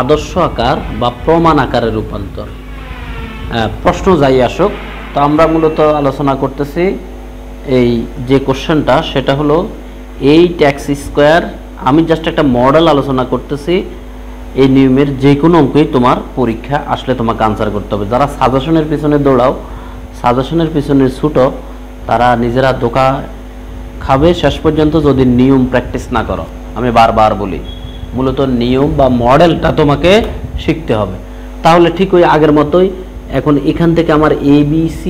আদর্শ আকার বা প্রমাণ আকারে রূপান্তর। প্রশ্ন যাই আসুক, তো আমরা মূলত আলোচনা করতেছি এই যে কোশ্চেনটা, সেটা হলো 8x²। আমি জাস্ট একটা মডেল আলোচনা করতেছি। এই নিয়মের যে কোনো অঙ্কই তোমার পরীক্ষা আসলে তোমাকে আনসার করতে হবে। যারা সাজেশনের পিছনে দৌড়াও, সাজেশনের পিছনে ছুটো, তারা নিজেরা ধোঁকা খাবে শেষ পর্যন্ত যদি নিয়ম প্র্যাকটিস না করো। আমি বারবার বলি, মূলত নিয়ম বা মডেলটা তোমাকে শিখতে হবে। তাহলে ঠিক ওই আগের মতোই এখন এখান থেকে আমার ABC,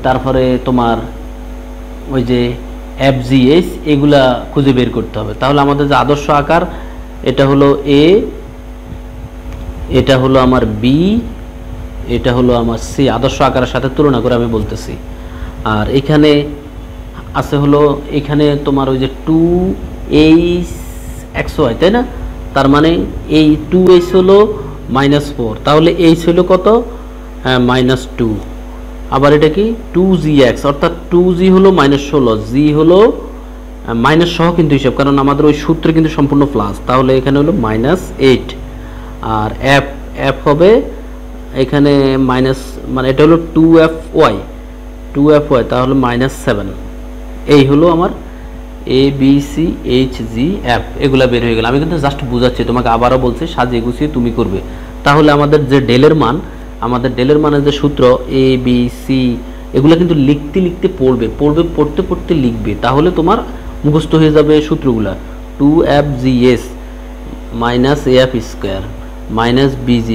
তারপরে তোমার ওই যে FGH, এগুলা খুঁজে বের করতে হবে। তাহলে আমাদের যে আদর্শ আকার, এটা হলো A, এটা হলো আমার B, এটা হলো আমার C। আদর্শ আকারের সাথে তুলনা করে আমি বলতেছি। আর এখানে আছে হলো, এখানে তোমার ওই যে 2HXY, তাই না? তার মানে এই 2H হলো -4, তাহলে H হলো কত? -2। আবার এটা কি 2GX, অর্থাৎ 2G হলো -16, G হলো মাইনাস সহ কিন্তু হিসাব, কারণ আমাদের ওই সূত্রে কিন্তু সম্পূর্ণ প্লাস। তাহলে এখানে হলো -8। আর F হবে এখানে মাইনাস, মানে এটা হলো 2FY, তাহলে -7। এই হলো আমার ABCHGF, এগুলা বের হয়ে গেল। আমি কিন্তু জাস্ট বুঝাচ্ছি তোমাকে, আবারও বলছি সাজিয়ে গুছিয়ে তুমি করবে। তাহলে আমাদের যে ডেলের মান, আমাদের ডেলের মানের যে সূত্র ABC, এগুলা কিন্তু লিখতে লিখতে পড়তে লিখবে, তাহলে তোমার মুখস্থ হয়ে যাবে সূত্রগুলা। 2FGS -AF² -BG²।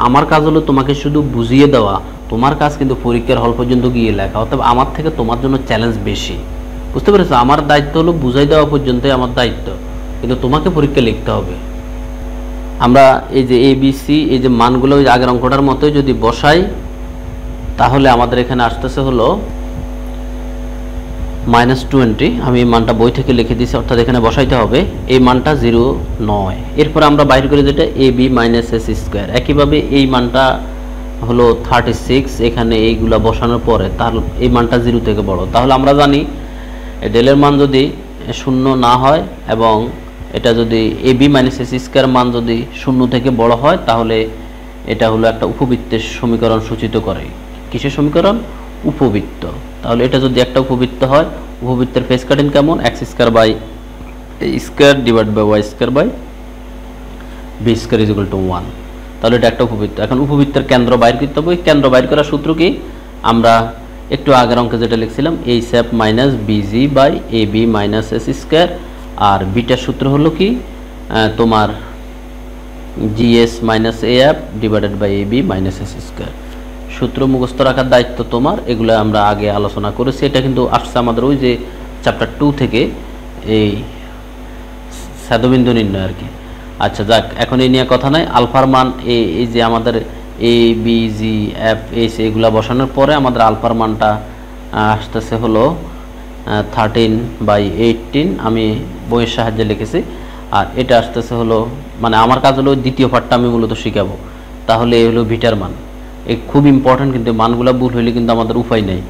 আমার কাজ হলো তোমাকে শুধু বুঝিয়ে দেওয়া, তোমার কাজ কিন্তু পরীক্ষার হল পর্যন্ত গিয়ে লেখা। অর্থাৎ আমার থেকে তোমার জন্য চ্যালেঞ্জ বেশি, বুঝতে পেরেছো? আমার দায়িত্ব হলো বুঝাই দেওয়া পর্যন্তই আমার দায়িত্ব, কিন্তু তোমাকে পরীক্ষা লিখতে হবে। আমরা এই যে ABC, এই যে মানগুলো ওই আগের অঙ্কটার মতোই যদি বসাই, তাহলে আমাদের এখানে আসতেছে হলো -20। আমি এই মানটা বই থেকে লিখে দিয়েছি, অর্থাৎ এখানে বসাইতে হবে। এই মানটা 0 নয়। এরপর আমরা বাইর করি যেটা AB -S²। একইভাবে এই মানটা হলো 36। এখানে এইগুলা বসানোর পরে তার এই মানটা 0 থেকে বড়। তাহলে আমরা জানি ডেলের মান যদি 0 না হয় এবং এটা যদি AB -S² মান যদি 0 থেকে বড় হয়, তাহলে এটা হলো একটা উপবৃত্তের সমীকরণ সূচিত করে। কিসের সমীকরণ? উপবৃত্ত। তাহলে এটা যদি একটা উপবৃত্ত হয়, উপবৃত্তের ফেস কাটিং কেমন? x² / a² / y² / b² = 1। তাহলে এটা একটা উপবৃত্ত। এখন উপবৃত্তের কেন্দ্র বাইর করতে হবে। কেন্দ্র বাইর করার সূত্র কি? আমরা একটু আগের অঙ্কে যেটা লিখছিলাম, HF - BG / AB -S²। আর বিটার সূত্র হলো কি তোমার GS - AF / AB -S²। সূত্র মুখস্থ রাখার দায়িত্ব তোমার। এগুলো আমরা আগে আলোচনা করেছি। এটা কিন্তু আসছে আমাদের ওই যে চ্যাপ্টার 2 থেকে, এই স্যাদবিন্দু নির্ণয় আর কি। আচ্ছা যাক, এখন এই নিয়ে কথা নাই। আলফার মান এই যে আমাদের ABGFH এগুলা বসানোর পরে আমাদের আলফার মানটা আসতেছে হলো 13/18। আমি বইয়ের সাহায্যে লিখেছি। আর এটা আসতেছে হলো, মানে আমার কাজ হলো দ্বিতীয় পার্টটা আমি মূলত শিখাবো। তাহলে এই হলো ভিটার মান। এই খুব ইম্পর্টেন্ট, কিন্তু মানগুলো ভুল হইলে কিন্তু আমাদের উপায় নেই।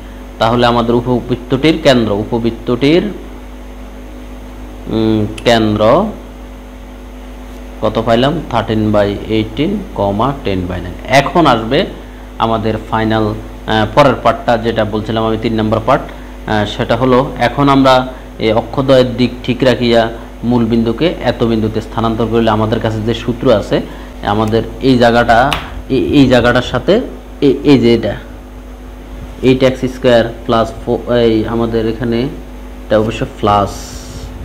তাহলে আমাদের উপবৃত্তটির কেন্দ্র, কেন্দ্র কত পাইলাম? 13/18, 10/9। এখন আসবে আমাদের ফাইনাল পরের পার্টটা, যেটা বলছিলাম আমি 3 নম্বর পার্ট। সেটা হলো, এখন আমরা এই অক্ষদ্বয়ের দিক ঠিক রাখিয়া মূল বিন্দুকে এত বিন্দুতে স্থানান্তর করলে আমাদের কাছে যে সূত্র আছে, আমাদের এই জায়গাটার সাথে এই যে এটা 8x² + 4, এই আমাদের এখানে এটা অবশ্য প্লাস,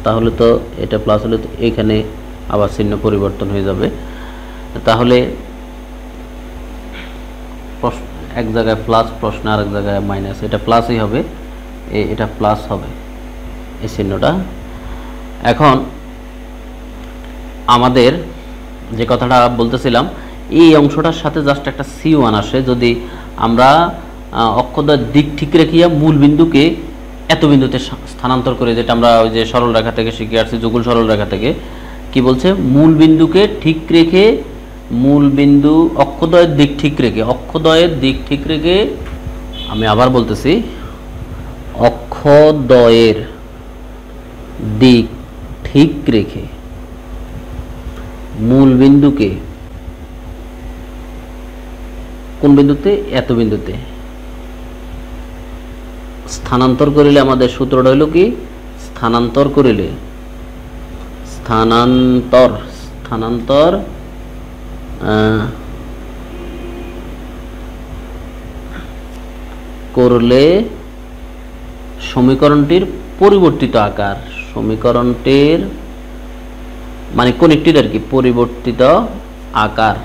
তাহলে তো এটা প্লাস হলে তো এখানে আবার চিহ্ন পরিবর্তন হয়ে যাবে। তাহলে এক জায়গায় প্লাস, প্রশ্ন আরেক জায়গায় মাইনাস। এটা প্লাসই হবে, এটা প্লাস হবে এই চিহ্নটা। এখন আমাদের যে কথাটা বলতেছিলাম, এই অংশটার সাথে জাস্ট একটা C1 আসে যদি আমরা অক্ষদ্বয়ের দিক ঠিক রেখিয়া মূল বিন্দুকে এত বিন্দুতে স্থানান্তর করে, যেটা আমরা ওই যে সরল রেখা থেকে শিখে আসছি, যুগল সরল রেখা থেকে। কি বলছে? মূল বিন্দুকে ঠিক রেখে, মূল বিন্দু অক্ষদ্বয়ের দিক ঠিক রেখে, আমি আবার বলতেছি, অক্ষদ্বয়ের দিক ঠিক রেখে মূল বিন্দুকে কোন বিন্দুতে? এত বিন্দুতে স্থানান্তর করিলে আমাদের সূত্রটা হলো কি? স্থানান্তর করিলে স্থানান্তর করলে সমীকরণটির পরিবর্তিত আকার, সমীকরণটির মানে কোনটির আর কি পরিবর্তিত আকার,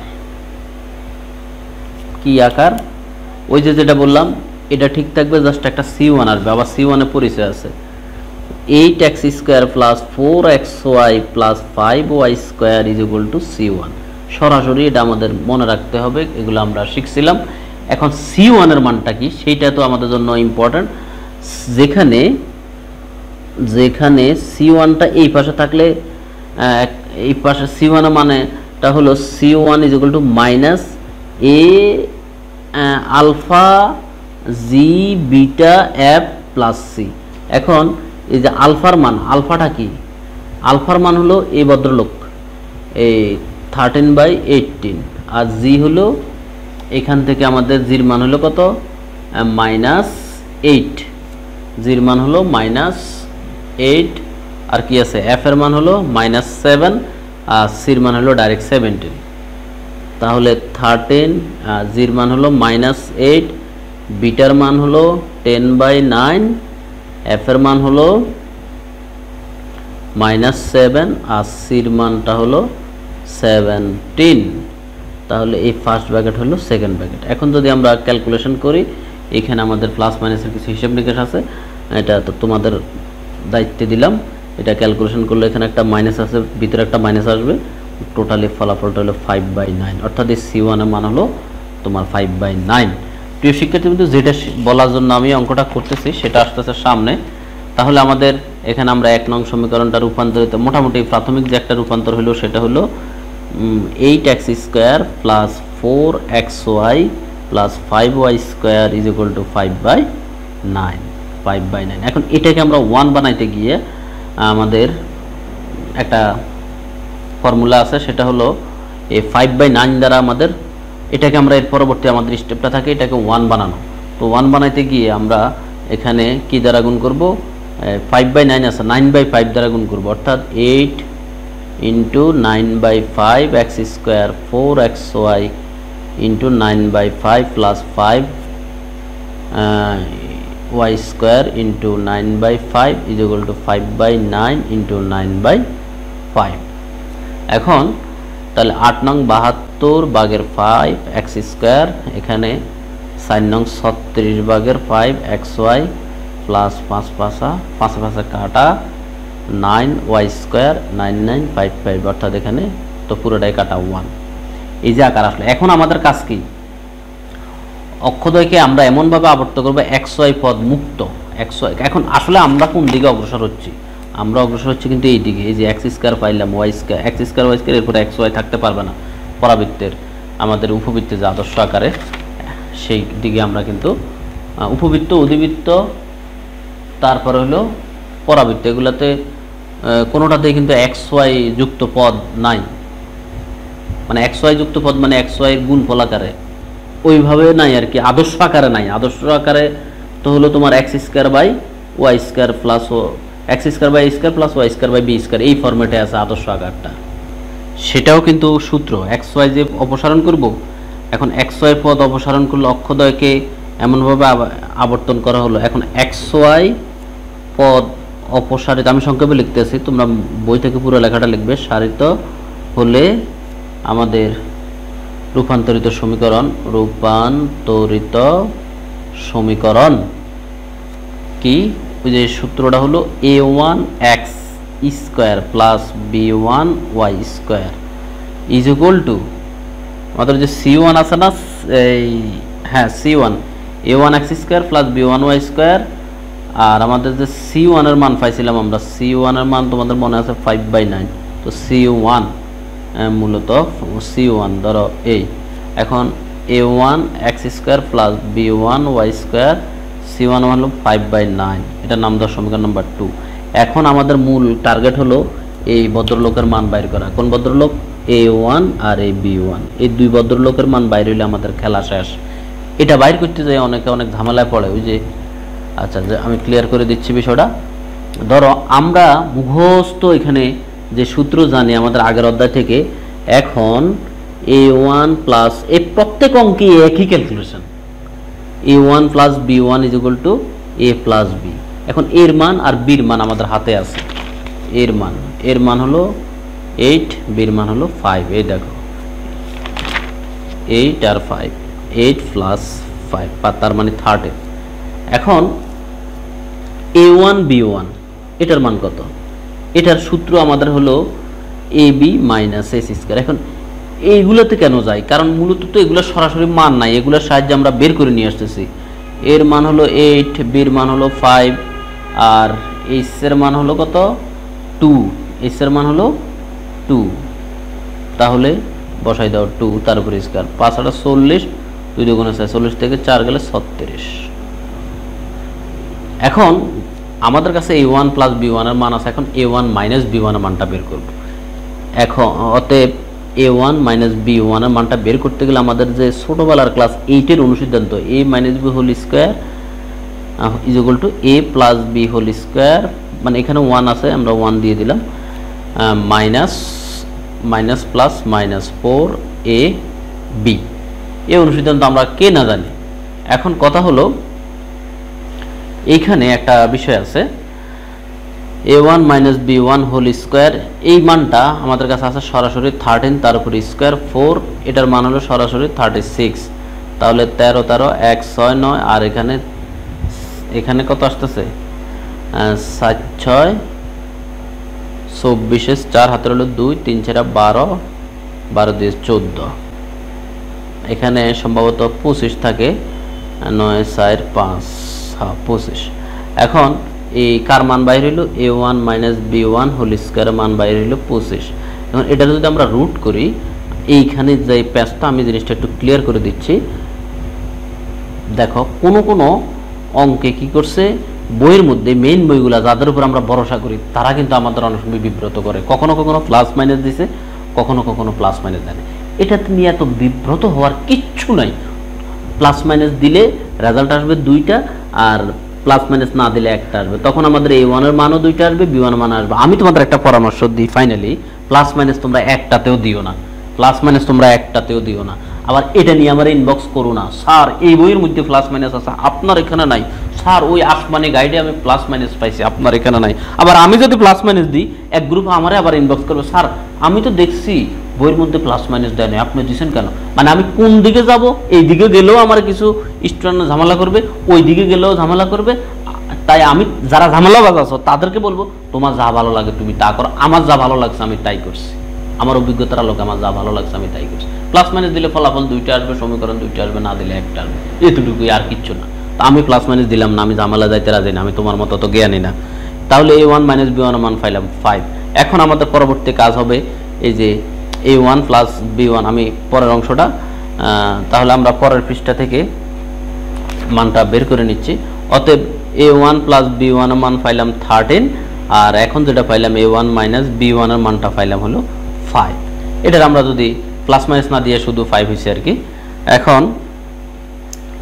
কি আকার? ওই যে যেটা বললাম এটা ঠিক থাকবে, জাস্ট একটা c1 আসবে, আবার c1 এর পরিচয় আছে 8x square plus 4xy plus 5y square is equal to c1। সরাসরি এটা আমাদের মনে রাখতে হবে, এগুলো আমরা শিখছিলাম। এখন c1 এর মানটা কি সেইটা তো আমাদের জন্য ইম্পর্টেন্ট। যেখানে c1টা এই পাশে থাকলে এই পাশে c1 এর মানেটা হলো c1 is equal to minus a alpha G beta F plus C. এখন এই যে আলফার মান, আলফাটা কি? আলফার মান হলো এই ভদ্রলোক এই 13/18, আর জি হলো এখান থেকে আমাদের জির মান হলো কত? -8, জির মান হলো -8, আর কি আছে? এফ এর মান হলো -7, আর সির মান হলো ডাইরেক্ট 17। তাহলে 13, জির মান হলো -8, বিটার মান হলো 10/9, এফ এর মান হলো -7, আর সির মানটা হলো 17। তাহলে এই ফার্স্ট ব্র্যাকেট হলো সেকেন্ড ব্র্যাকেট। এখন যদি আমরা ক্যালকুলেশন করি, এখানে আমাদের প্লাস মাইনাসের কিছু হিসাব নিকাশ আছে, এটা তো তোমাদের দায়িত্বে দিলাম। এটা ক্যালকুলেশন করলে এখানে একটা মাইনাস আছে, ভিতরে একটা মাইনাস আসবে, টোটালি ফলাফলটা হলো 5/9, অর্থাৎ এই c1 এর মান হলো তোমার 5/9। প্রিয় শিক্ষার্থী বন্ধু, যেটা বলার জন্য আমি অঙ্কটা করতেছি সেটা আসতেছে সামনে। তাহলে আমাদের এখানে আমরা 1 নং সমীকরণটা রূপান্তরিত, মোটামুটি প্রাথমিক যে একটা রূপান্তর হলো সেটা হলো 8x square plus 4xy plus 5y square is equal two 5/9। এখন এটাকে আমরা 1 বানাইতে গিয়ে আমাদের একটা ফর্মুলা আছে, সেটা হলো এই 5/9 দ্বারা আমাদের এটাকে আমরা এর পরবর্তী আমাদের স্টেপটা থাকে এটাকে 1 বানানো। তো 1 বানাইতে গিয়ে আমরা এখানে কি দ্বারা গুণ করব? 5/9 আছে, 9/5 দ্বারা গুণ করব, অর্থাৎ 8 into 9/5 x square 4xy into 9/5 plus 5 y square into 9/5 is equal two 5/9 into 9/5। এখন তাহলে 8 নং 72 ভাগের 5 এক্স স্কোয়ার, এখানে 4 নং 36 ভাগের 5 xy প্লাস 5 5 কাটা 9y স্কোয়ার 9955, অর্থাৎ এখানে তো পুরোটাই কাটা 1। এই যে আকার আসলে, এখন আমাদের কাজ কি? অক্ষদ্বয়কে আমরা এমনভাবে আবর্ত করবো xy পদ মুক্ত। xy এখন আসলে আমরা কোন দিকে অগ্রসর হচ্ছি? আমরা অগ্রসর হচ্ছি কিন্তু এই দিকে। এই যে এক্স স্কোয়ার পাইলাম, Y square, X square Y square, এরপরে xy থাকতে পারবে না। পরাবৃত্তের আমাদের উপবৃত্তের যে আদর্শ আকারে সেই দিকে আমরা কিন্তু উপবৃত্ত, অধিবৃত্ত, তারপরে হলো পরাবৃত্ত, এগুলাতে কোনোটাতেই কিন্তু xy যুক্ত পদ নাই। মানে xy যুক্ত পদ মানে xy এর গুণফল আকারে ওইভাবে নাই আর কি, আদর্শ আকারে নাই। আদর্শ আকারে তো হলো তোমার X square by Y square plus X square by square plus Y square by B square, এই ফরম্যাটে আছে আদর্শ আকারটা। সেটাও কিন্তু সূত্র xy যে অপসারণ করব, এখন xy পদ অপসারণ করলে অক্ষদ্বয়কে এমনভাবে আবর্তন করা হলো। এখন xy পদ অপসারিত, আমি সংক্ষেপে লিখতেছি, তোমরা বই থেকে পুরো লেখাটা লিখবে। সারিত হলে আমাদের রূপান্তরিত সমীকরণ কি? ওই যে সূত্রটা হলো a1x square plus b1y square is equal two আমাদের যে c1 আছে না, এই হ্যাঁ c1 a1x square plus b1y square, আর আমাদের যে c1 এর মান পাইছিলাম আমরা, c1 এর মান তোমাদের মনে আছে 5/9। তো c1 মূলত c1 ধরো এই, এখন a1x square plus b1y square, c1 হলো 5/9, এটা নাম দেওয়ার সমীকরণ নাম্বার 2। এখন আমাদের মূল টার্গেট হলো এই ভদ্রলোকের মান বাইর করা। কোন ভদ্রলোক? a1 আর a b1, এই দুই ভদ্রলোকের মান বাইর হইলে আমাদের খেলা শেষ। এটা বাইর করতে যাই অনেকে অনেক ঝামেলায় পড়ে। ওই যে আচ্ছা, যে আমি ক্লিয়ার করে দিচ্ছি বিষয়টা। ধরো আমরা মুখস্থ এখানে যে সূত্র জানি আমাদের আগের অধ্যায় থেকে, এখন a1 প্লাস এই প্রত্যেক অঙ্কে একই calculation, a1 plus b1 is equal to a plus b। এখন এর মান আর বির মান আমাদের হাতে আছে। এর মান হলো 8, বির মান হলো 5। এই দেখো 8 আর 5, 8 প্লাস 5, তার মানে 13। এখন a1 b1 এটার মান কত? এটার সূত্র আমাদের হলো ab মাইনাস এস স্কয়ার। এখন এইগুলোতে কেন যাই? কারণ মূলত তো এগুলো সরাসরি মান নাই, এগুলোর সাহায্যে আমরা বের করে নিয়ে আসতেছি। এর মান হলো 8, বির মান হলো 5, আর এইচ এর মান হলো কত? 2। এইচ এর মান হলো 2, তাহলে বসাই দাও 2, তার উপরে স্কয়ার। 5 আর 40, 2 দুগুণে 6, 40 থেকে 4 গেলে 36। এখন আমাদের কাছে a1 প্লাস b1 এর মান আছে, এখন a1 মাইনাস b1 এর মানটা বের করব। এখন অতএব a1 মাইনাস b1 এর মানটা বের করতে গেলে আমাদের যে ছোটবেলার ক্লাস 8 এর অনুসিদ্ধান্ত a minus b whole square is equal to a plus b whole square, মানে এখানে 1 আছে আমরা 1 দিয়ে দিলাম, মাইনাস প্লাস মাইনাস 4ab। এই অনুসিদ্ধান্ত আমরা কে না জানি। এখন কথা হলো এইখানে একটা বিষয় আছে, a1 minus b1 whole square, এই মানটা আমাদের কাছে আছে সরাসরি 13, তার উপরে স্কয়ার 4, এটার মান হলো সরাসরি 36। তাহলে 13 13 1 6 9, আর এখানে কত আসতেছে? 7 6 24, 4 হাতের হলো 2, 3 4 12, 12 দিয়ে 14, এখানে সম্ভবত 25 থাকে, 9 4 5, হ্যাঁ 25। এখন এই কার মান বাইর হইল? a1 minus b1 whole square মান বাইর হইল 25। এখন এটা যদি আমরা রুট করি, এইখানে যে প্যাচটা আমি জিনিসটা একটু ক্লিয়ার করে দিচ্ছি। দেখো কোনো অঙ্কে কি করছে, বইয়ের মধ্যে মেইন বইগুলা যাদের উপর আমরা ভরসা করি তারা কিন্তু আমাদের অনেক সময় বিব্রত করে। কখনো প্লাস মাইনাস দিছে, কখনো প্লাস মাইনাস দেয় না। এটাতে নিয়ে এত বিব্রত হওয়ার কিচ্ছু নাই। প্লাস মাইনাস দিলে রেজাল্ট আসবে 2টা, আর প্লাস মাইনাস না দিলে একটা আসবে। তখন আমাদের a1 এর মানও 2টা আসবে, b1 এর মান আসবে। আমি তোমাদের একটা পরামর্শ দিই, ফাইনালি প্লাস মাইনাস তোমরা একটাতেও দিও না, আবার এটা নিয়ে আমার ইনবক্স করো না, স্যার এই বইয়ের মধ্যে প্লাস মাইনাস আছে আপনার এখানে নাই, স্যার ওই আসমানি গাইডে আমি প্লাস মাইনাস পাইছি আপনার এখানে নাই। আবার আমি যদি প্লাস মাইনাস দিই, এক গ্রুপ আমারে আবার ইনবক্স করবে, স্যার আমি তো দেখছি বইয়ের মধ্যে প্লাস মাইনাস দেয় না, আপনি দিচ্ছেন কেন? মানে আমি কোন দিকে যাব? এই দিকে গেলেও আমার কিছু স্টুডেন্ট ঝামেলা করবে, ওই দিকে গেলেও ঝামেলা করবে। তাই আমি যারা ঝামেলাবাজ আছো তাদেরকে বলবো, তোমার যা ভালো লাগে তুমি তা করো, আমার যা ভালো লাগছে আমি তাই করছি, আমার অভিজ্ঞতার আলোকে আমার যা ভালো লাগছে আমি তাই করছি। প্লাস মাইনাস দিলে ফলাফল 2টা আসবে, সমীকরণ 2টা আসবে, না দিলে একটা আসবে, এতটুকুই, আর কিচ্ছু না। তো আমি প্লাস মাইনাস দিলাম না, আমি ঝামেলা যাইতে রাজি না, আমি তোমার মতো তো জ্ঞানী না। তাহলে a1 মাইনাস b1 মান পাইলাম 5। এখন আমাদের পরবর্তী কাজ হবে এই যে a1 প্লাস b1, আমি পরের অংশটা, তাহলে আমরা পরের পৃষ্ঠা থেকে মানটা বের করে নিচ্ছি। অতএব a1 প্লাস b1 এর মান পাইলাম 13, আর এখন যেটা পাইলাম a1 মাইনাস b1 এর মানটা পাইলাম হলো 5। এটার আমরা যদি প্লাস মাইনাস না দিয়ে শুধু 5 হয়েছে আর কি। এখন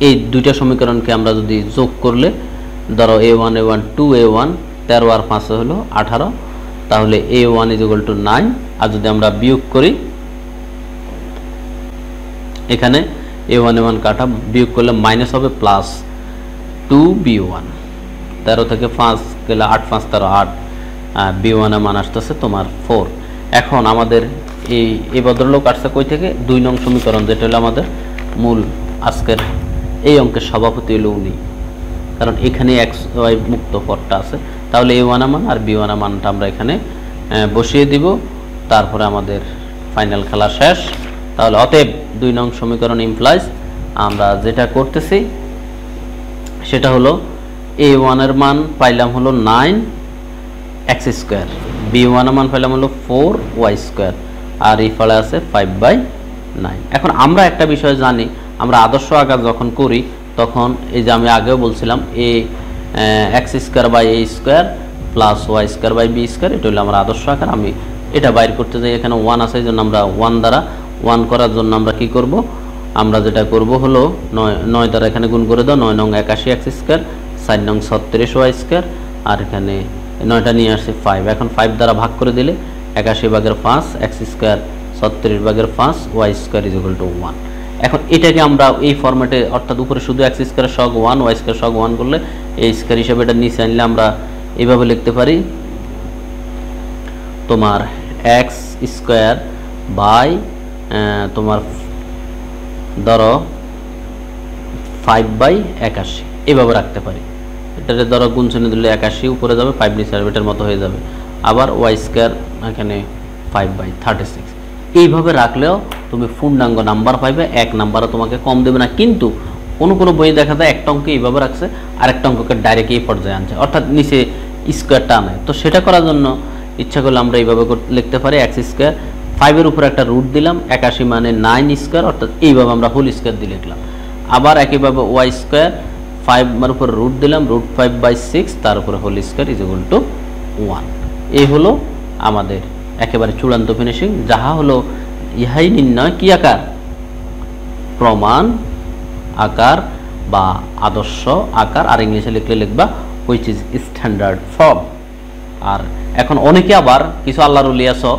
এই দুইটা সমীকরণকে আমরা যদি যোগ করলে, ধরো a1 2a1, 13 আর 5 হলো 18, তাহলে a1 ইজ ইকুয়াল টু 9। আর যদি আমরা বিয়োগ করি, এখানে a1 কাটা বিয়োগ করলে মাইনাস হবে প্লাস 2b1, 13 থেকে 5 গেলে 8 5 13 8, b1 এর মান আসতেছে তোমার 4। এখন আমাদের এই ভদ্রলোক আসছে কই থেকে? 2 নং সমীকরণ, যেটা হলো আমাদের মূল আজকের এই অঙ্কের সভাপতি হলো উনি, কারণ এখানে xy মুক্ত পদটা আছে। তাহলে a1 এর মান আর b1 এর মানটা আমরা এখানে বসিয়ে দিব, তারপরে আমাদের ফাইনাল খেলা শেষ। তাহলে অতএব 2 নং সমীকরণ ইমপ্লাইজ আমরা যেটা করতেছি সেটা হলো a1 এর মান পাইলাম হলো 9x স্কয়ার, b1 এর মান পাইলাম হলো 4y স্কয়ার, আর এই ফলে আছে 5/9। এখন আমরা একটা বিষয় জানি, আমরা আদর্শ আকার যখন করি তখন এই যে আমি আগেও বলছিলাম x square by a square plus y square by b square, এটা হলো আমরা আদর্শ আকার। আমি এটা বাইর করতে যাই, এখানে 1 আছে, এই জন্য আমরা 1 দ্বারা 1 করার জন্য আমরা কি করব, আমরা যেটা করব হলো 9 দ্বারা এখানে গুণ করে দাও, 9 নং 81 এক্স স্কয়ার, 4 নং 36 ওয়াই স্কয়ার, আর এখানে 9টা নিয়ে আসছে 5। এখন 5 দ্বারা ভাগ করে দিলে 81 ভাগের 5 এক্স স্কয়ার 36 ভাগের 5 y square is equal to 1। এখন এটাকে আমরা এই ফরম্যাটে, অর্থাৎ উপরে শুধু এক্স স্কয়ার সহগ 1 ওয়াই স্কয়ার সহগ 1 করলে এই স্কয়ার হিসেবে এটা নিচে আনলে আমরা এইভাবে লিখতে পারি, তোমার এক্স স্কয়ার বাই তোমার ধরো 5/81 এভাবে রাখতে পারি। এটাতে ধরো গুণ চিহ্ন দিলে 81 উপরে যাবে, 5 নিচে আসবে, এটার মতো হয়ে যাবে। আবার ওয়াই স্কয়ার এখানে 5/36 এইভাবে রাখলেও তুমি পূর্ণাঙ্গ নাম্বার পাইবে, এক নাম্বারও তোমাকে কম দেবে না। কিন্তু কোনো কোনো বইয়ে দেখা যায় একটা অঙ্ক এইভাবে রাখছে, আরেকটা অঙ্ককে ডাইরেক্ট এই পর্যায়ে আনছে, অর্থাৎ নিচে স্কোয়ারটা আনে। তো সেটা করার জন্য ইচ্ছা করলে আমরা এইভাবে লিখতে পারি, এক্স স্কোয়ার 5-এর উপর একটা রুট দিলাম, 81 মানে 9 স্কোয়ার, অর্থাৎ এইভাবে আমরা হোল স্কোয়ার দিয়ে লিখলাম। আবার একইভাবে ওয়াই স্কোয়ার 5-এর উপর রুট দিলাম, রুট 5/6, তার উপরে whole square is equal to 1। এই হলো আমাদের একেবারে চূড়ান্ত ফিনিশিং, যাহা হলো ইহাই নির্ণয় কি আকার, প্রমাণ আকার বা আদর্শ আকার, আর ইংলিশে লিখলে লিখবা হুইচ ইজ স্ট্যান্ডার্ড ফর্ম। আর এখন অনেকে আবার কিছু আল্লাহর ওলি আছো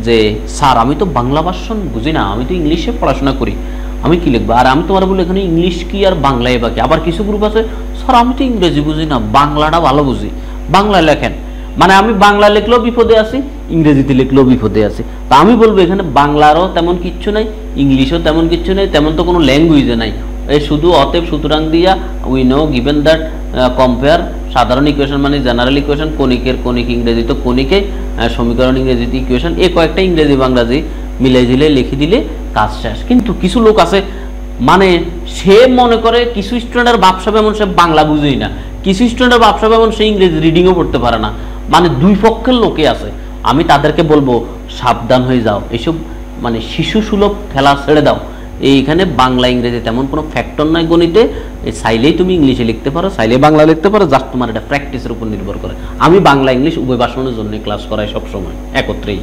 যে স্যার আমি তো বাংলা ভার্সন বুঝি না, আমি তো ইংলিশে পড়াশোনা করি, আমি কি লিখবো? আর আমি তোমার বলি এখানে ইংলিশ কি আর বাংলায় বাকি। আবার কিছু গ্রুপ আছে স্যার আমি তো ইংরেজি বুঝি না, বাংলাটা ভালো বুঝি, বাংলায় লেখেন। মানে আমি বাংলা লিখলেও বিপদে আছি, ইংরেজিতে লিখলেও বিপদে আছি। তা আমি বলবো এখানে বাংলারও তেমন কিচ্ছু নাই, ইংলিশও তেমন কিচ্ছু নেই, তেমন তো কোনো ল্যাঙ্গুয়েজে নাই। এই শুধু অতএব সুতরাং দিয়া we know given that compare, সাধারণ ইকুয়েশন মানে জেনারেল ইকুয়েশন, কণিকের কণিক ইংরেজি তো কণিকে, সমীকরণ ইংরেজিতে ইকুয়েশন, এই কয়েকটা ইংরেজি বাংলাজি মিলাই ঝিলে লিখে দিলে কাজ শেষ। কিন্তু কিছু লোক আছে মানে সে মনে করে কিছু স্টুডেন্টের ব্যবসা এমন সে বাংলা বুঝেই না, কিছু স্টুডেন্টের ব্যবসা এমন সে ইংরেজি রিডিংও পড়তে পারে না, মানে দুই পক্ষের লোকে আছে। আমি তাদেরকে বলবো সাবধান হয়ে যাও, এইসব মানে শিশু সুলভ খেলা ছেড়ে দাও। এইখানে বাংলা ইংরেজি তেমন কোনো ফ্যাক্টর নাই গণিতে, চাইলেই তুমি ইংলিশে লিখতে পারো, চাইলেই বাংলা লিখতে পারো, জাস্ট তোমার এটা প্র্যাকটিসের উপর নির্ভর করে। আমি বাংলা ইংলিশ উভয় ভাষণের জন্য ক্লাস করাই সবসময় একত্রেই।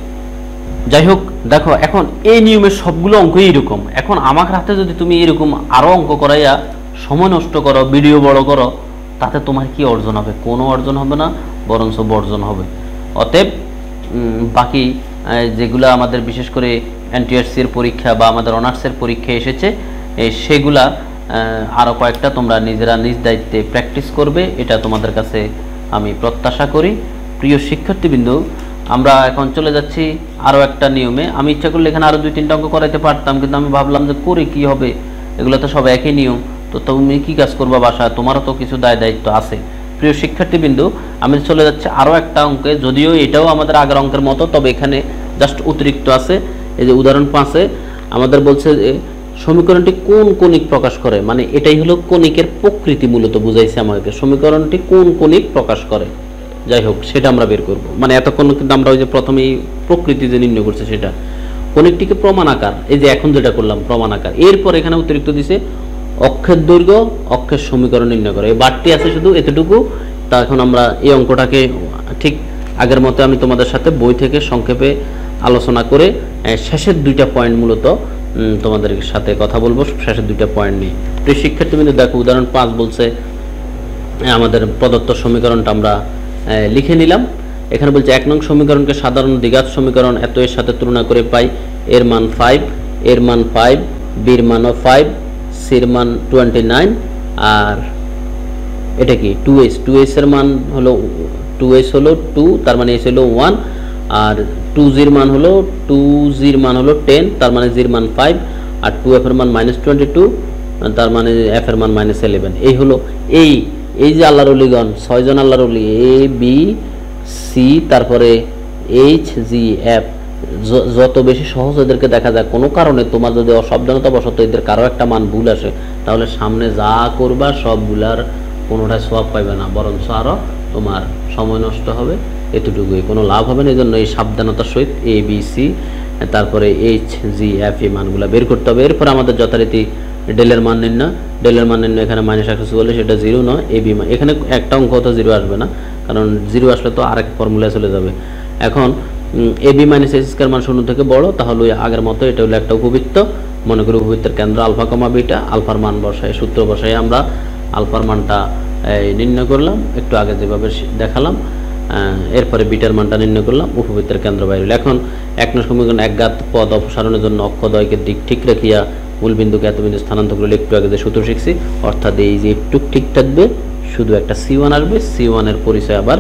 যাই হোক, দেখো এখন এই নিয়মের সবগুলো অঙ্ক এইরকম। এখন আমার হাতে যদি তুমি এরকম আরও অঙ্ক করাইয়া সময় নষ্ট করো, ভিডিও বড় করো, তাতে তোমার কি অর্জন হবে? কোনো অর্জন হবে না, বরঞ্চ বর্জন হবে। অতএব বাকি যেগুলো আমাদের বিশেষ করে এনটিআরসির পরীক্ষা বা আমাদের অনার্সের পরীক্ষা এসেছে, সেগুলা আরও কয়েকটা তোমরা নিজেরা নিজ দায়িত্বে প্র্যাকটিস করবে, এটা তোমাদের কাছে আমি প্রত্যাশা করি। প্রিয় শিক্ষার্থীবৃন্দ, আমরা এখন চলে যাচ্ছি আরও একটা নিয়মে। আমি ইচ্ছা করলে এখানে আরও 2-3টা অঙ্ক করাইতে পারতাম, কিন্তু আমি ভাবলাম যে করে কি হবে, এগুলো তো সব একই নিয়ম, তো তুমি কি কাজ করবা বাসায়, তোমারও তো কিছু দায়িত্ব আছে। প্রিয় শিক্ষার্থীবৃন্দ, আমি চলে যাচ্ছি আরও একটা অঙ্কে, যদিও এটাও আমাদের আগের অঙ্কের মতো, তবে এখানে জাস্ট অতিরিক্ত আছে। এই যে উদাহরণ 5-এ আমাদের বলছে যে সমীকরণটি কোন কণিক প্রকাশ করে, মানে এটাই হলো কণিকের প্রকৃতি মূলত বুঝাইছে আমাকে, সমীকরণটি কোন কণিক প্রকাশ করে। যাই হোক, সেটা আমরা বের করব। মানে এতক্ষণ কিন্তু আমরা ওই যে প্রথমেই প্রকৃতি যে নির্ণয় করছে সেটা, কণিকটিকে প্রমাণ আকার, এই যে এখন যেটা করলাম প্রমাণ আকার, এরপর এখানে অতিরিক্ত দিছে অক্ষের দৈর্ঘ্য অক্ষের সমীকরণ নির্ণয় করে, এই বাড়তি আছে শুধু এতটুকু। তা এখন আমরা এই অঙ্কটাকে ঠিক আগের মতো আমি তোমাদের সাথে বই থেকে সংক্ষেপে আলোচনা করে শেষের 2টা পয়েন্ট মূলত তোমাদের সাথে কথা বলবো, শেষের 2টা পয়েন্ট নিয়ে। প্রিয় শিক্ষার্থীবৃন্দ, দেখো উদাহরণ 5 বলছে আমাদের প্রদত্ত সমীকরণটা আমরা লিখে নিলাম। এখানে বলছে 1 নং সমীকরণকে সাধারণ দ্বিঘাত সমীকরণ এত এর সাথে তুলনা করে পাই এর মান 5, এর মান 5, বির মানও 5, সির মান 29, আর এটা কি 2s এর মান হলো 2s হলো 2, তার মানে s হলো 1, আর 2gর মান হলো 10, তার মানে gর মান 5, আর 2f এর মান -22, তার মানে f এর মান -11। এই হলো এই যে আল্লাহর ওলিগণ 6 জন আল্লাহর ওলি, এ বি সি তারপরে এইচ জি এফ, যত বেশি সহজ এদেরকে দেখা যায়, কোনো কারণে তোমার যদি অসাবধানতা বশত এদের কারো একটা মান ভুল আসে, তাহলে সামনে যা করবা সবগুলার কোনোটাই সওয়াব পাইবে না, বরঞ্চ আরও তোমার সময় নষ্ট হবে, এতটুকুই, কোনো লাভ হবে না। এই জন্য এই সাবধানতার সহিত এ বি সি তারপরে এইচ জি এফ এই মানগুলো বের করতে হবে। এরপর আমাদের যথারীতি ডেলের মান নির্ণয়, এখানে -180 বলে সেটা 0 নয়, এ বি মান, এখানে একটা অঙ্ক তো 0 আসবে না, কারণ 0 আসলে তো আরেক ফর্মুলায় চলে যাবে। এখন A B minus S square মান 0 থেকে বড়, তাহলে আগের মতো এটা হলো একটা উপবৃত্ত, মনে করি উপবৃত্তের কেন্দ্র আলফা কমা বিটা, আলফার মান বসাই সূত্র বসাই আমরা আলফার মানটা নির্ণয় করলাম একটু আগে যেভাবে দেখালাম। এরপরে বিটার মানটা নির্ণয় করলাম, উপবৃত্তের কেন্দ্র বাইরে হলো। এখন 1 নং সমীকরণ একঘাত পদ অপসারণের জন্য অক্ষদ্বয়কে দিক ঠিক রাখিয়া মূল বিন্দুকে এত বিন্দু স্থানান্তর করলে একটু আগে যে সূত্র শিখছি, অর্থাৎ এই যে একটু ঠিক থাকবে, শুধু একটা C1 আসবে, C1 এর পরিচয় আবার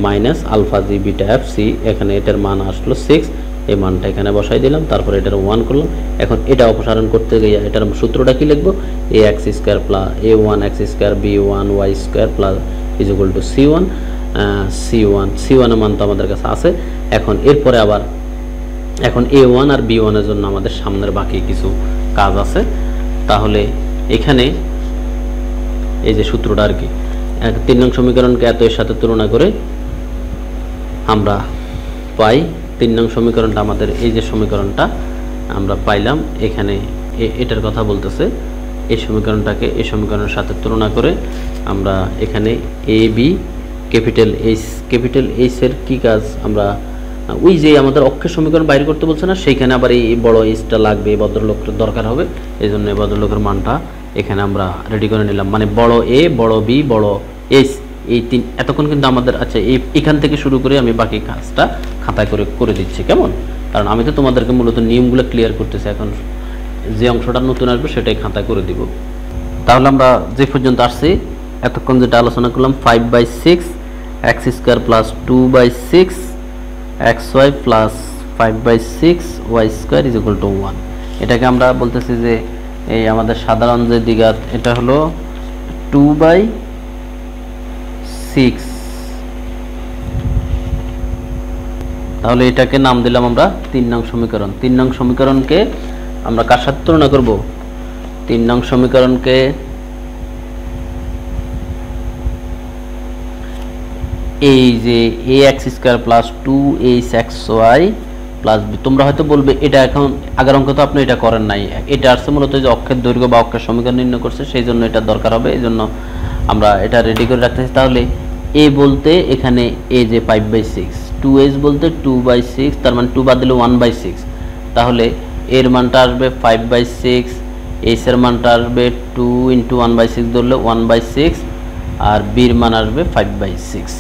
minus alpha G beta F C. এখানে এটার মান আসলো 6, এই মানটা এখানে বসাই দিলাম, তারপরে এটার 1 করলাম। এখন এটা অপসারণ করতে গিয়ে এটার সূত্রটা কি লিখবো, a x square plus A1 x square B1 y square plus is equal to C1 C1 এর মান তো আমাদের কাছে আছে। এখন এরপরে আবার এখন A1 আর B1 এর জন্য আমাদের সামনের বাকি কিছু কাজ আছে। তাহলে এখানে এই যে সূত্রটা আর কি, 3 নং সমীকরণকে এত এর সাথে তুলনা করে আমরা পাই 3 নং সমীকরণটা আমাদের এই যে সমীকরণটা আমরা পাইলাম, এখানে এটার কথা বলতেছে। এই সমীকরণটাকে এই সমীকরণের সাথে তুলনা করে আমরা এখানে এ বি ক্যাপিটাল এইচ এর কি কাজ, আমরা ওই যে আমাদের অক্ষের সমীকরণ বাইর করতে বলছে না, সেইখানে আবার এই বড় এইচটা লাগবে, এই ভদ্রলোকের দরকার হবে, এই জন্য এই ভদ্রলোকের মানটা এখানে আমরা রেডি করে নিলাম। মানে বড় এ, বড় বি, বড় এইচ, এই 3 এতক্ষণ কিন্তু আমাদের আচ্ছা এখান থেকে শুরু করে আমি বাকি কাজটা খাতায় করে দিচ্ছি, কেমন? কারণ আমি তো তোমাদেরকে মূলত নিয়মগুলো ক্লিয়ার করতেছি, এখন যে অংশটা নতুন আসবে সেটাই খাতায় করে দিব। তাহলে আমরা যে পর্যন্ত আসছি এতক্ষণ যেটা আলোচনা করলাম, 5/6 x square plus 2/6 xy plus 5/6 y square is equal to 1। এটাকে আমরা বলতেছি যে এই আমাদের সাধারণ যে দ্বিঘাত, এটা হলো 2/6। তাহলে এটাকে নাম দিলাম আমরা 3 নং সমীকরণ। 3 নং সমীকরণকে আমরা কার সাথে তুলনা করব? 3 নং সমীকরণকে এই যে ax square plus 2hxy plus b, তোমরা হয়তো বলবে এটা এখন আগের অঙ্ক তো আপনি এটা করেন নাই, এটা আসছে মূলত যে অক্ষের দৈর্ঘ্য বা অক্ষের সমীকরণ নির্ণয় করছে, সেই জন্য এটা দরকার হবে, এই জন্য আমরা এটা রেডি করে রাখতেছি। তাহলে a বলতে এখানে a যে 5/6, 2h বলতে 2/6, তার মানে 2 বাদ দিলে 1/6, তাহলে এর মানটা আসবে 5/6, h এর মানটা আসবে 2 × 1/6 ধরলে 1/6, আর b এর মান আসবে 5/6।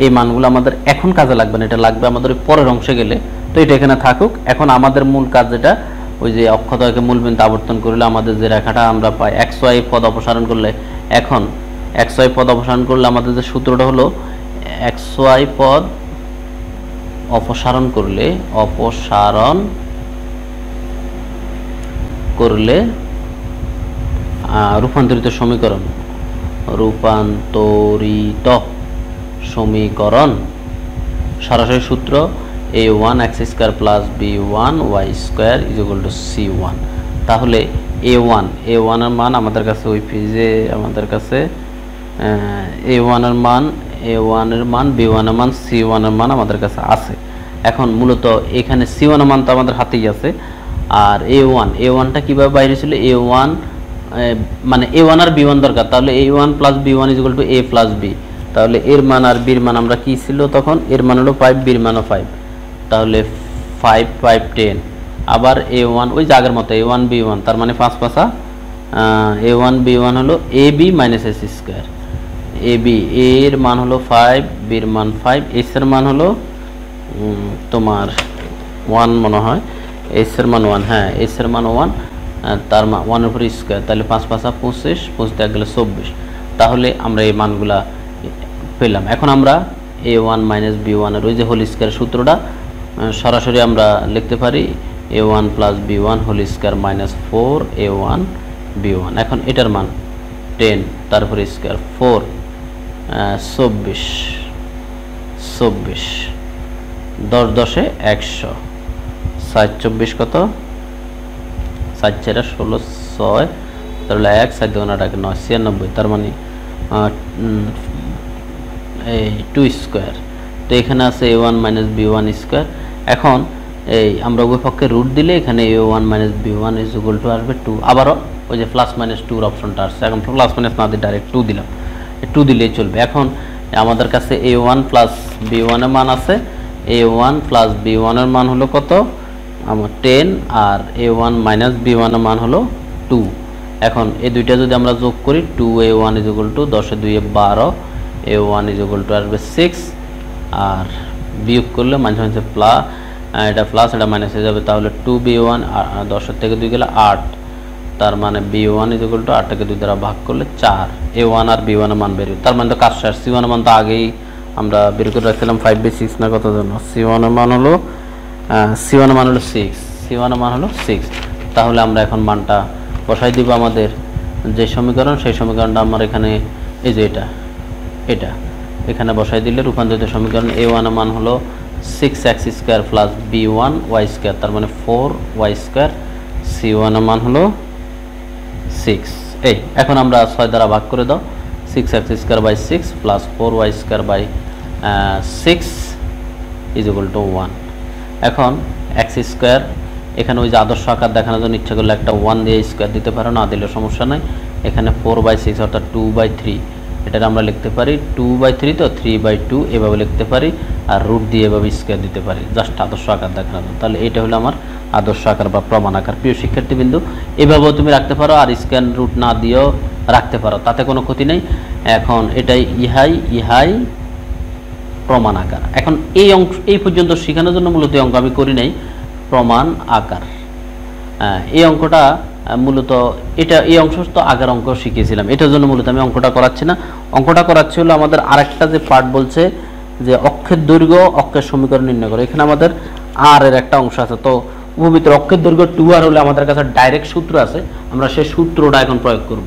এই মানগুলো আমাদের এখন কাজে লাগবে না, এটা লাগবে আমাদের পরের অংশে গেলে, তো এটা এখানে থাকুক। এখন আমাদের মূল কাজ যেটা, ওই যে অক্ষদ্বয়কে মূল বিন্দু আবর্তন করলে আমাদের যে রেখাটা আমরা পাই xy পদ অপসারণ করলে, এখন xy পদ অপসারণ করলে আমাদের যে সূত্রটা হলো xy পদ অপসারণ করলে রূপান্তরিত সমীকরণ সরাসরি সূত্র a1 x square plus b1 y square is equal to c1। তাহলে a1 এর মান আমাদের কাছে ওই পেজে আমাদের কাছে a1 এর মান b1 এর মান c1 এর মান আমাদের কাছে আছে। এখন মূলত এখানে c1 এর মান তো আমাদের হাতেই আছে, আর a1টা কিভাবে বাইরে ছিল, a1 মানে a1 আর b1 দরকার, তাহলে a1 plus b1 is equal to a plus b। তাহলে এর মান আর বির মান আমরা কি ছিল তখন, এর মান হলো 5, বির মানও 5, তাহলে 5 5 10। আবার a1 ওই জায়গার মতো a1 b1, তার মানে 5 5 a1 b1 হলো ab minus s square, ab এর মান হলো 5, বির মান 5, s এর মান হলো তোমার 1 মনে হয়, s এর মান 1, হ্যাঁ s এর মান 1, তার মান 1 এর উপর স্কয়ার, তাহলে 5 5 25, 25 গেলে 24। তাহলে আমরা এই মানগুলা পেলাম। এখন আমরা a1 মাইনাস b1 এর ওই যে হোল স্কয়ার সূত্রটা সরাসরি আমরা লিখতে পারি a1 plus b1 whole square minus 4a1 b1। এখন এটার মান 10, তারপরে স্কয়ার 4 24 10 10 100, 7 24 কত, 7 4 16 6, তাহলে 1 7 2 9 96, তার মানে 2 স্কয়ার। তো এখানে আছে a1 মাইনাস b1 স্কয়ার। এখন এই আমরা উভয় পক্ষে রুট দিলে এখানে a1 minus b1 is equal two আসবে 2। আবারও ওই যে প্লাস মাইনাস 2 এর অপশনটা আসছে, এখন প্লাস মাইনাস না দিয়ে ডাইরেক্ট 2 দিলাম, 2 দিলেই চলবে। এখন আমাদের কাছে a1 প্লাস b1 এর মান আছে, a1 প্লাস b1 এর মান হলো কত, আমার 10 আর a1 মাইনাস b1 এর মান হলো 2। এখন এই দুইটা যদি আমরা যোগ করি 2a1 = 10 এ 2 এ 12, a1 = আসবে 6, আর বিয়োগ করলে মাঝে প্লাস, এটা প্লাস এটা মাইনাস হয়ে যাবে, তাহলে 2b1 আর 10 এর থেকে 2 গেলে 8, তার মানে b1 = 8 টাকে 2 দ্বারা ভাগ করলে 4, a1 আর b1 এর মান বের হবে। তার মানে তো কাজ শেষ। c1 এর মান তো আগেই আমরা বের করে রাখছিলাম 5/6 না কত জন্য, c1 এর মান হলো 6, c1 এর মান হলো 6। তাহলে আমরা এখন মানটা বসাই দিব আমাদের যে সমীকরণ, সেই সমীকরণটা আমার এখানে এই যে এটা এখানে বসাই দিলে রূপান্তরিত সমীকরণ a1 এর মান হলো 6x² প্লাস b1y², তার মানে 4y², c1 এর মান হলো 6। এই এখন আমরা 6 দ্বারা ভাগ করে দাও, 6x²/6 প্লাস 4y² 6 = 1। এখন x² এখানে ওই যে আদর্শ আকার দেখানোর জন্য ইচ্ছা করলে একটা 1 দিয়ে স্কয়ার দিতে পারো, না দিলে সমস্যা নাই। এখানে 4/6 অর্থাৎ 2/3, এটা আমরা লিখতে পারি 2/3, তো 3/2 এভাবে লিখতে পারি, আর রুট দিয়ে এভাবে স্কয়ার দিতে পারি, জাস্ট আদর্শ আকার দেখানোর জন্য। তাহলে এটা হলো আমার আদর্শ আকার বা প্রমাণ আকার। প্রিয় শিক্ষার্থীবৃন্দ, এভাবেও তুমি রাখতে পারো, আর স্কয়ার রুট না দিয়েও রাখতে পারো, তাতে কোনো ক্ষতি নেই। এখন এটাই ইহাই প্রমাণ আকার। এখন এই পর্যন্ত শেখানোর জন্য মূলত এই অঙ্ক আমি করি নাই, প্রমাণ আকার। এই অঙ্কটা মূলত এই অংশ তো আগের অঙ্ক শিখিয়েছিলাম, এটার জন্য মূলত আমি অঙ্কটা করাচ্ছি না। অঙ্কটা করাচ্ছি হলো আমাদের আরেকটা যে পার্ট বলছে যে অক্ষের দৈর্ঘ্য অক্ষের সমীকরণ নির্ণয় করে। এখানে আমাদের আর এর একটা অংশ আছে, তো উপবৃত্তের অক্ষের দৈর্ঘ্য 2r হলে আমাদের কাছে ডাইরেক্ট সূত্র আছে, আমরা সেই সূত্রটা এখন প্রয়োগ করব।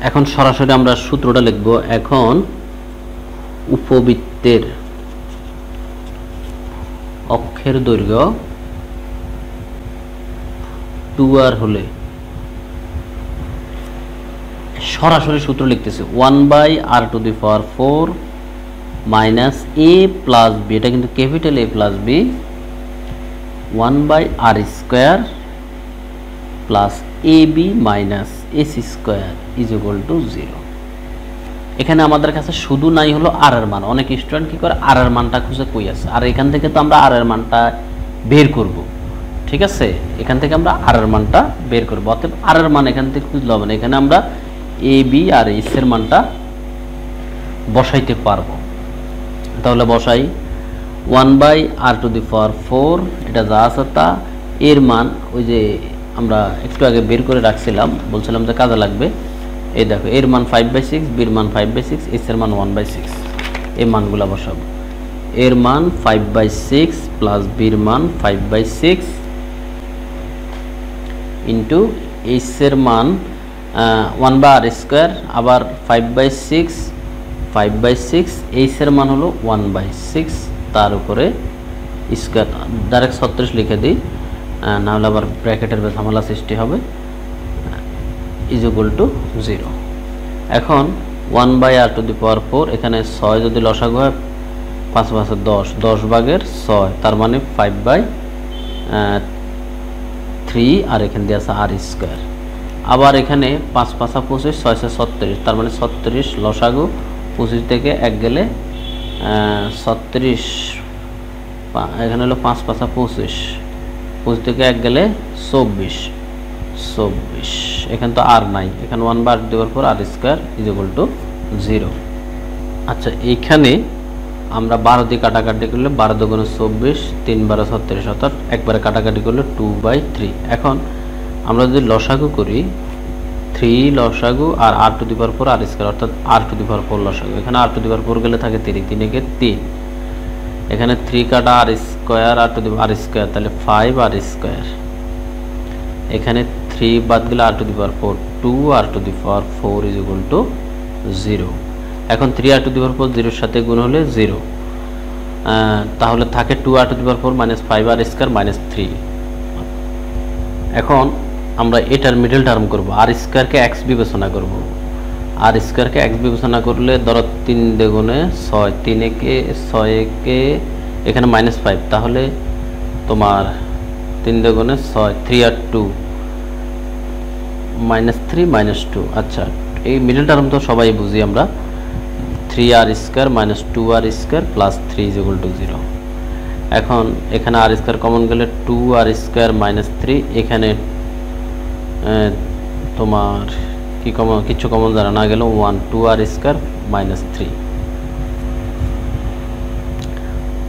এখন সরাসরি আমরা সূত্রটা লিখব। এখন উপবৃত্তের অক্ষের দৈর্ঘ্য 2r হলে সরাসরি সূত্র লিখতেছি 1/r⁴ minus a plus b, এটা কিন্তু capital A plus b, 1/r² plus ab minus ac² = 0। এখানে আমাদের কাছে শুধু নাই হলো আর এর মান। অনেক স্টুডেন্ট কি করে আর এর মানটা খুঁজে কই আছে, আর এখান থেকে তো আমরা আর এর মানটা বের করব, ঠিক আছে? এখান থেকে আমরা আর এর মানটা বের করব, অতএব আর এর মান এখান থেকে খুঁজলে হবে না, এখানে আমরা এ বি আর এস এর মানটা বসাইতে পারবো। তাহলে বসাই 1/r⁴, এটা যা আছে তা, এর মান ওই যে আমরা একটু আগে বের করে রাখছিলাম, বলছিলাম যে কাজে লাগবে। এই দেখো, এর মান 5/6, বির মান 5/6, এস এর মান 1/6, এই মানগুলো বসাবো। এর মান 5/6 প্লাস বির মান 5/6 ইন্টু এস এর মান 1/r², আবার 5/6, এইচ এর মান হলো 1/6, তার উপরে স্কয়ার, ডাইরেক্ট 36 লিখে দিই, না হলে আবার ব্র্যাকেটের ঝামেলা সৃষ্টি হবে, = 0। এখন 1/r⁴, এখানে 6 যদি লসাগু হয় 5 5 10, 10 ভাগের 6, তার মানে 5/3, আর এখানে দিয়ে আছে r²। আবার এখানে 5 5 25, 6 6 36, তার মানে 36 লসাগু, 25 থেকে 1 গেলে 36, এখানে হলো 5 5 25, 25 থেকে 1 গেলে 24, এখানে তো আর নাই, এখানে 1/r⁴ r² = 0। আচ্ছা, এইখানে আমরা 12 দিয়ে কাটাকাটি করলে 12 × 24, 3 × 36, অর্থাৎ একবারে কাটাকাটি করলে 2/3। এখন আমরা যদি লসাগু করি 3 লসাগু আর r⁴ r², অর্থাৎ r⁴ লসাগু, এখানে r⁴ গেলে থাকে 3, 3 × 3, এখানে 3 কাটা r², r², তাহলে 5r², এখানে 3 বাদ গেলে r⁴, 2r⁴ = 0। এখন 3r⁴ 0 সাথে গুণ হলে 0, তাহলে থাকে 2r⁴ মাইনাস 5r² -3। এখন আমরা এটার মিডল টার্ম করব, r² কে x বিবেচনা করব। r² কে x বিবেচনা করলে ধরো 3 দ্বিগুণে 6, 3 একে 6 একে এখানে -5, তাহলে তোমার 3 দ্বিগুণে 6, 3 আর 2 -3 -2। আচ্ছা, এই মিডল টার্ম তো সবাই বুঝি আমরা, 3r² - 2r² + 3 = 0। এখন এখানে আর স্কোয়ার কমন গেলে 2r স্কোয়ার মাইনাস 3, এখানে তোমার কি কমন, কিছু কমন জানা না গেল 1, 2r square minus 3,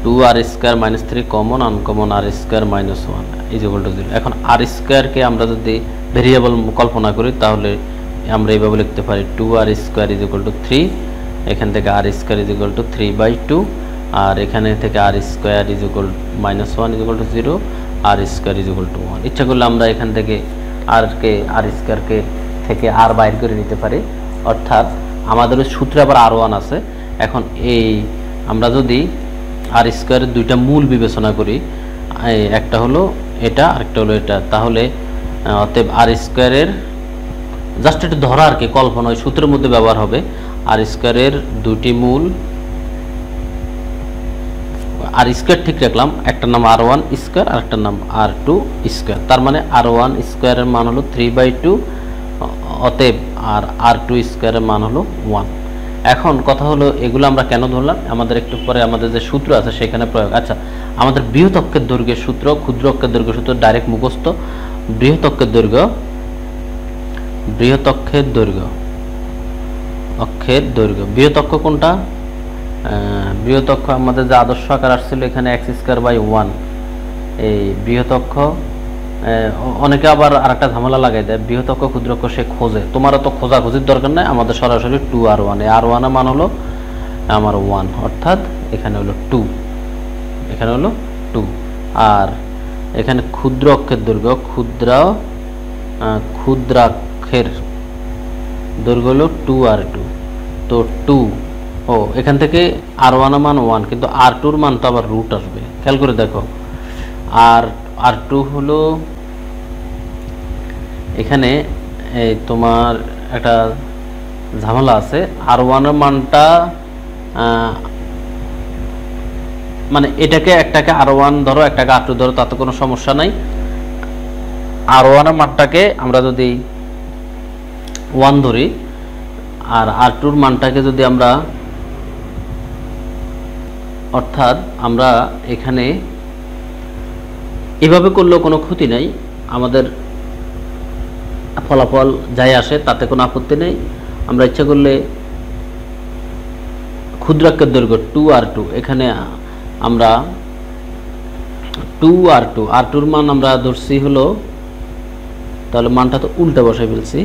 2r square minus 3 common, uncommon r square minus 1 is equal to 0। এখন আর স্কোয়ারকে আমরা যদি ভেরিয়েবল কল্পনা করি তাহলে আমরা এইভাবে লিখতে পারি 2r square is equal two 3, এখান থেকে r square is equal to 3/2, আর এখানে থেকে r square is equal minus 1 is equal to 0, r square is equal to 1। ইচ্ছা করলে আমরা এখান থেকে আর স্কোয়ারকে থেকে আর বাইর করে নিতে পারি, অর্থাৎ আমাদের সূত্রে আবার r1 আছে। এখন এই আমরা যদি আর স্কোয়ারের দুইটা মূল বিবেচনা করি, একটা হলো এটা আরেকটা হলো এটা, তাহলে অতএব আর স্কোয়ারের জাস্ট একটু ধরা আর কি, কল্পনা ওই সূত্রের মধ্যে ব্যবহার হবে। আর স্কোয়ারের দুটি মূল, আর স্কোয়ার ঠিক রাখলাম, একটা নাম r1 স্কোয়ার আর একটা নাম r2 স্কোয়ার, তার মানে r1 স্কোয়ারের মান হলো 3/2, অতএব আর r2 স্কোয়ারের মান হলো 1। এখন কথা হলো এগুলো আমরা কেন ধরলাম, আমাদের একটু পরে আমাদের যে সূত্র আছে সেখানে প্রয়োগ। আচ্ছা, আমাদের বৃহৎ অক্ষের দৈর্ঘ্যের সূত্র, ক্ষুদ্র অক্ষের দৈর্ঘ্য সূত্র ডাইরেক্ট মুখস্থ। বৃহৎ অক্ষের দৈর্ঘ্য, বৃহৎ অক্ষের দৈর্ঘ্য, বৃহৎ অক্ষ কোনটা? বৃহৎ অক্ষ আমাদের যে আদর্শ আকার আসছিল এখানে x²/1, এই বৃহৎ অক্ষ। অনেকে আবার আরেকটা ঝামেলা লাগাই দেয়, বৃহৎ অক্ষ ক্ষুদ্র অক্ষ সে খোঁজে, তোমারও তো খোঁজাখুঁজির দরকার নাই, আমাদের সরাসরি 2r1, এই r1 এর মান হলো আমার 1, অর্থাৎ এখানে হলো 2, এখানে হলো 2। আর এখানে ক্ষুদ্র অক্ষের দৈর্ঘ্য, ক্ষুদ্রাক্ষের দৈর্ঘ্য হলো 2r2, তো 2, ও এখান থেকে r1 এর মান 1, কিন্তু r2 এর মান তো আবার রুট আসবে, খেয়াল করে দেখো। r2 হলো এখানে এই তোমার একটা ঝামেলা আছে, r1 এর মানটা মানে এটাকে একটাকে r1 ধরো একটাকে r2 ধরো, তাতে কোনো সমস্যা নাই। r1 এর মানটাকে আমরা যদি 1 ধরি আর r2 এর মানটাকে যদি আমরা, অর্থাৎ আমরা এখানে এভাবে করলেও কোনো ক্ষতি নাই, আমাদের ফলাফল যাই আসে তাতে কোনো আপত্তি নেই। আমরা ইচ্ছা করলে ক্ষুদ্রাক্ষের দৈর্ঘ্য 2r2, এখানে আমরা 2r2 মান আমরা ধরছি হলো, তাহলে মানটা তো উল্টা বসাই ফেলছি,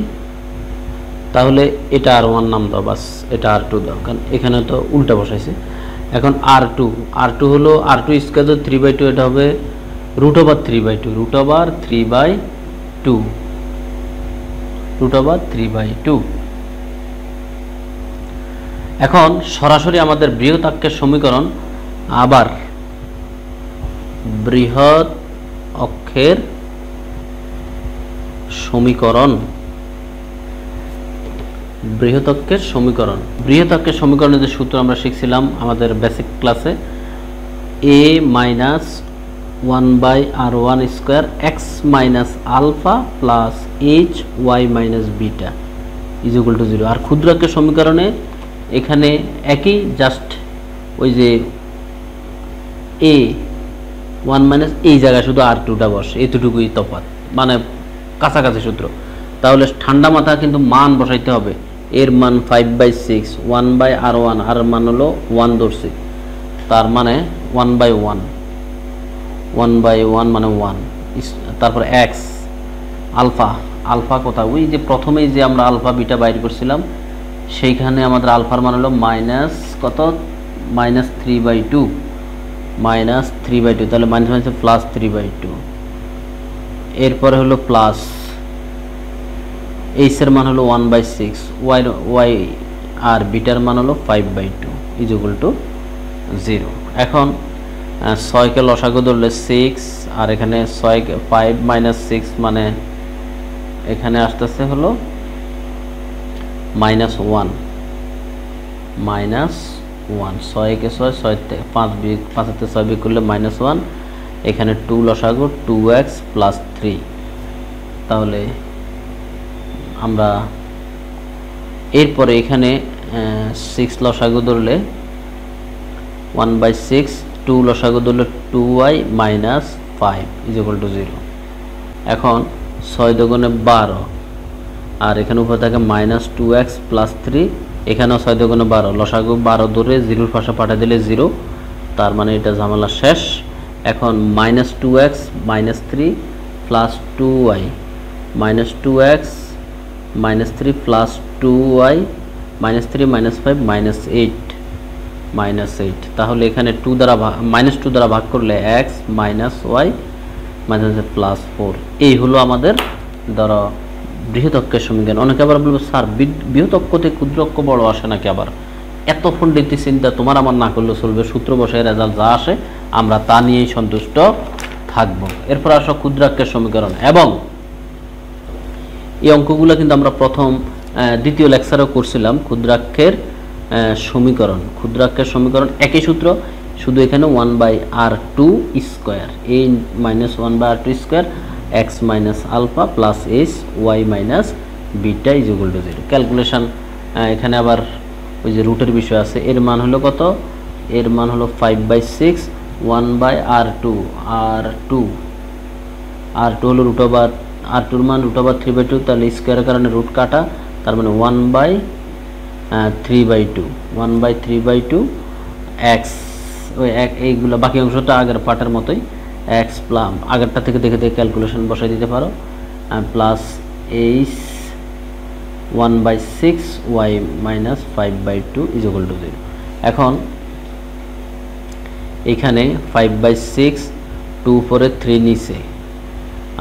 তাহলে এটা r1 নাম দাও, বাস এটা r2 দাও, কারণ এখানে তো উল্টা বসাইছি। এখন r2 হলো r2 স্কয়ার 3/2, এটা হবে √3/2। এখন সরাসরি আমাদের বৃহৎ অক্ষের সমীকরণ, আবার বৃহৎ অক্ষের সমীকরণ, বৃহৎ অক্ষের সমীকরণের যে সূত্র আমরা শিখছিলাম আমাদের বেসিক ক্লাসে, a minus 1/r1 square x minus alpha plus h y minus beta is equal to 0। আর ক্ষুদ্র অক্ষের সমীকরণে এখানে একই, জাস্ট ওই যে a 1 মাইনাস এই জায়গায় শুধু r2টা বসে, এতটুকুই তফাৎ, মানে কাছাকাছি সূত্র। তাহলে ঠান্ডা মাথা কিন্তু মান বসাইতে হবে, এর মান 5/6, 1/r1, আর মান হলো 1 ধরছি, তার মানে 1/1 মানে 1, তারপর x, আলফা কোথায়, ওই যে প্রথমেই যে আমরা আলফা বিটা বাইর করছিলাম সেইখানে আমাদের আলফার মান হলো মাইনাস কত, -3/2, তাহলে মাইনাস প্লাস 3/2, এরপরে হলো প্লাস এইচ এর মান হলো 1/6, ওয়াই আর বিটার মান হলো 5/2 ইজ ইকুয়াল টু 0। এখন 6 কে লসাগু ধরলে 6, আর এখানে 5 মাইনাস 6 মানে এখানে আসতেছে হলো -1, 6 কে 6 থেকে 5 তে 6 বিয়োগ করলে -1, এখানে 2 লসাগু 2x প্লাস 3, তাহলে আমরা এরপরে এখানে 6 লসাগু ধরলে 1/6, 2 লসাগু ধরলে 2y minus 5 is equal to 0। এখন 6 দুগুণে 12 আর এখানে উপরে থাকে মাইনাস 2x প্লাস 3, এখানেও 6 দুগুণে 12, লসাগু 12 ধরে 0-র পাশে পাঠিয়ে দিলে 0, তার মানে এটা ঝামেলা শেষ। এখন minus 2x minus 3 plus 2y minus 2x minus 3 plus 2y minus 3 minus 5 minus 8, তাহলে এখানে 2 দ্বারা মাইনাস 2 দ্বারা ভাগ করলে x minus y minus plus 4। এই হলো আমাদের ধরো বৃহৎ অক্ষের সমীকরণ। অনেকে আবার বলবো স্যার বৃহৎ অক্ষতে ক্ষুদ্র অক্ষ বড় আসে নাকি? আবার এত পণ্ডিতি চিন্তা তোমার আমার না করলে চলবে, সূত্র বসায় রেজাল্ট যা আসে আমরা তা নিয়েই সন্তুষ্ট থাকব। এরপর আসো ক্ষুদ্রাক্ষের সমীকরণ, এবং এই অঙ্কগুলো কিন্তু আমরা প্রথম দ্বিতীয় লেকচারেও করছিলাম। ক্ষুদ্রাক্ষের সমীকরণ একই সূত্র, শুধু এখানে 1/r2 square, a minus 1/r2 square x minus alpha plus h y minus beta is equal to 0। Calculation এখানে আবার ওই যে রুটের বিষয় আছে। এর মান হলো কত? এর মান হলো 5/6, 1/r2 হলো রুট ওভার, r2 এর মান রুট ওভার 3/2, তাহলে স্কোয়ারের কারণে রুট কাটা, তার মানে 1/3/2 x, ওই এইগুলো বাকি অংশটা আগের পার্টের মতোই, x প্লাস আগেরটা থেকে দেখে ক্যালকুলেশন বসাই দিতে পারো, plus h 1/6 y minus 5/2 is equal to 0। এখন এখানে 5/6, 2 উপরে 3 নিচে,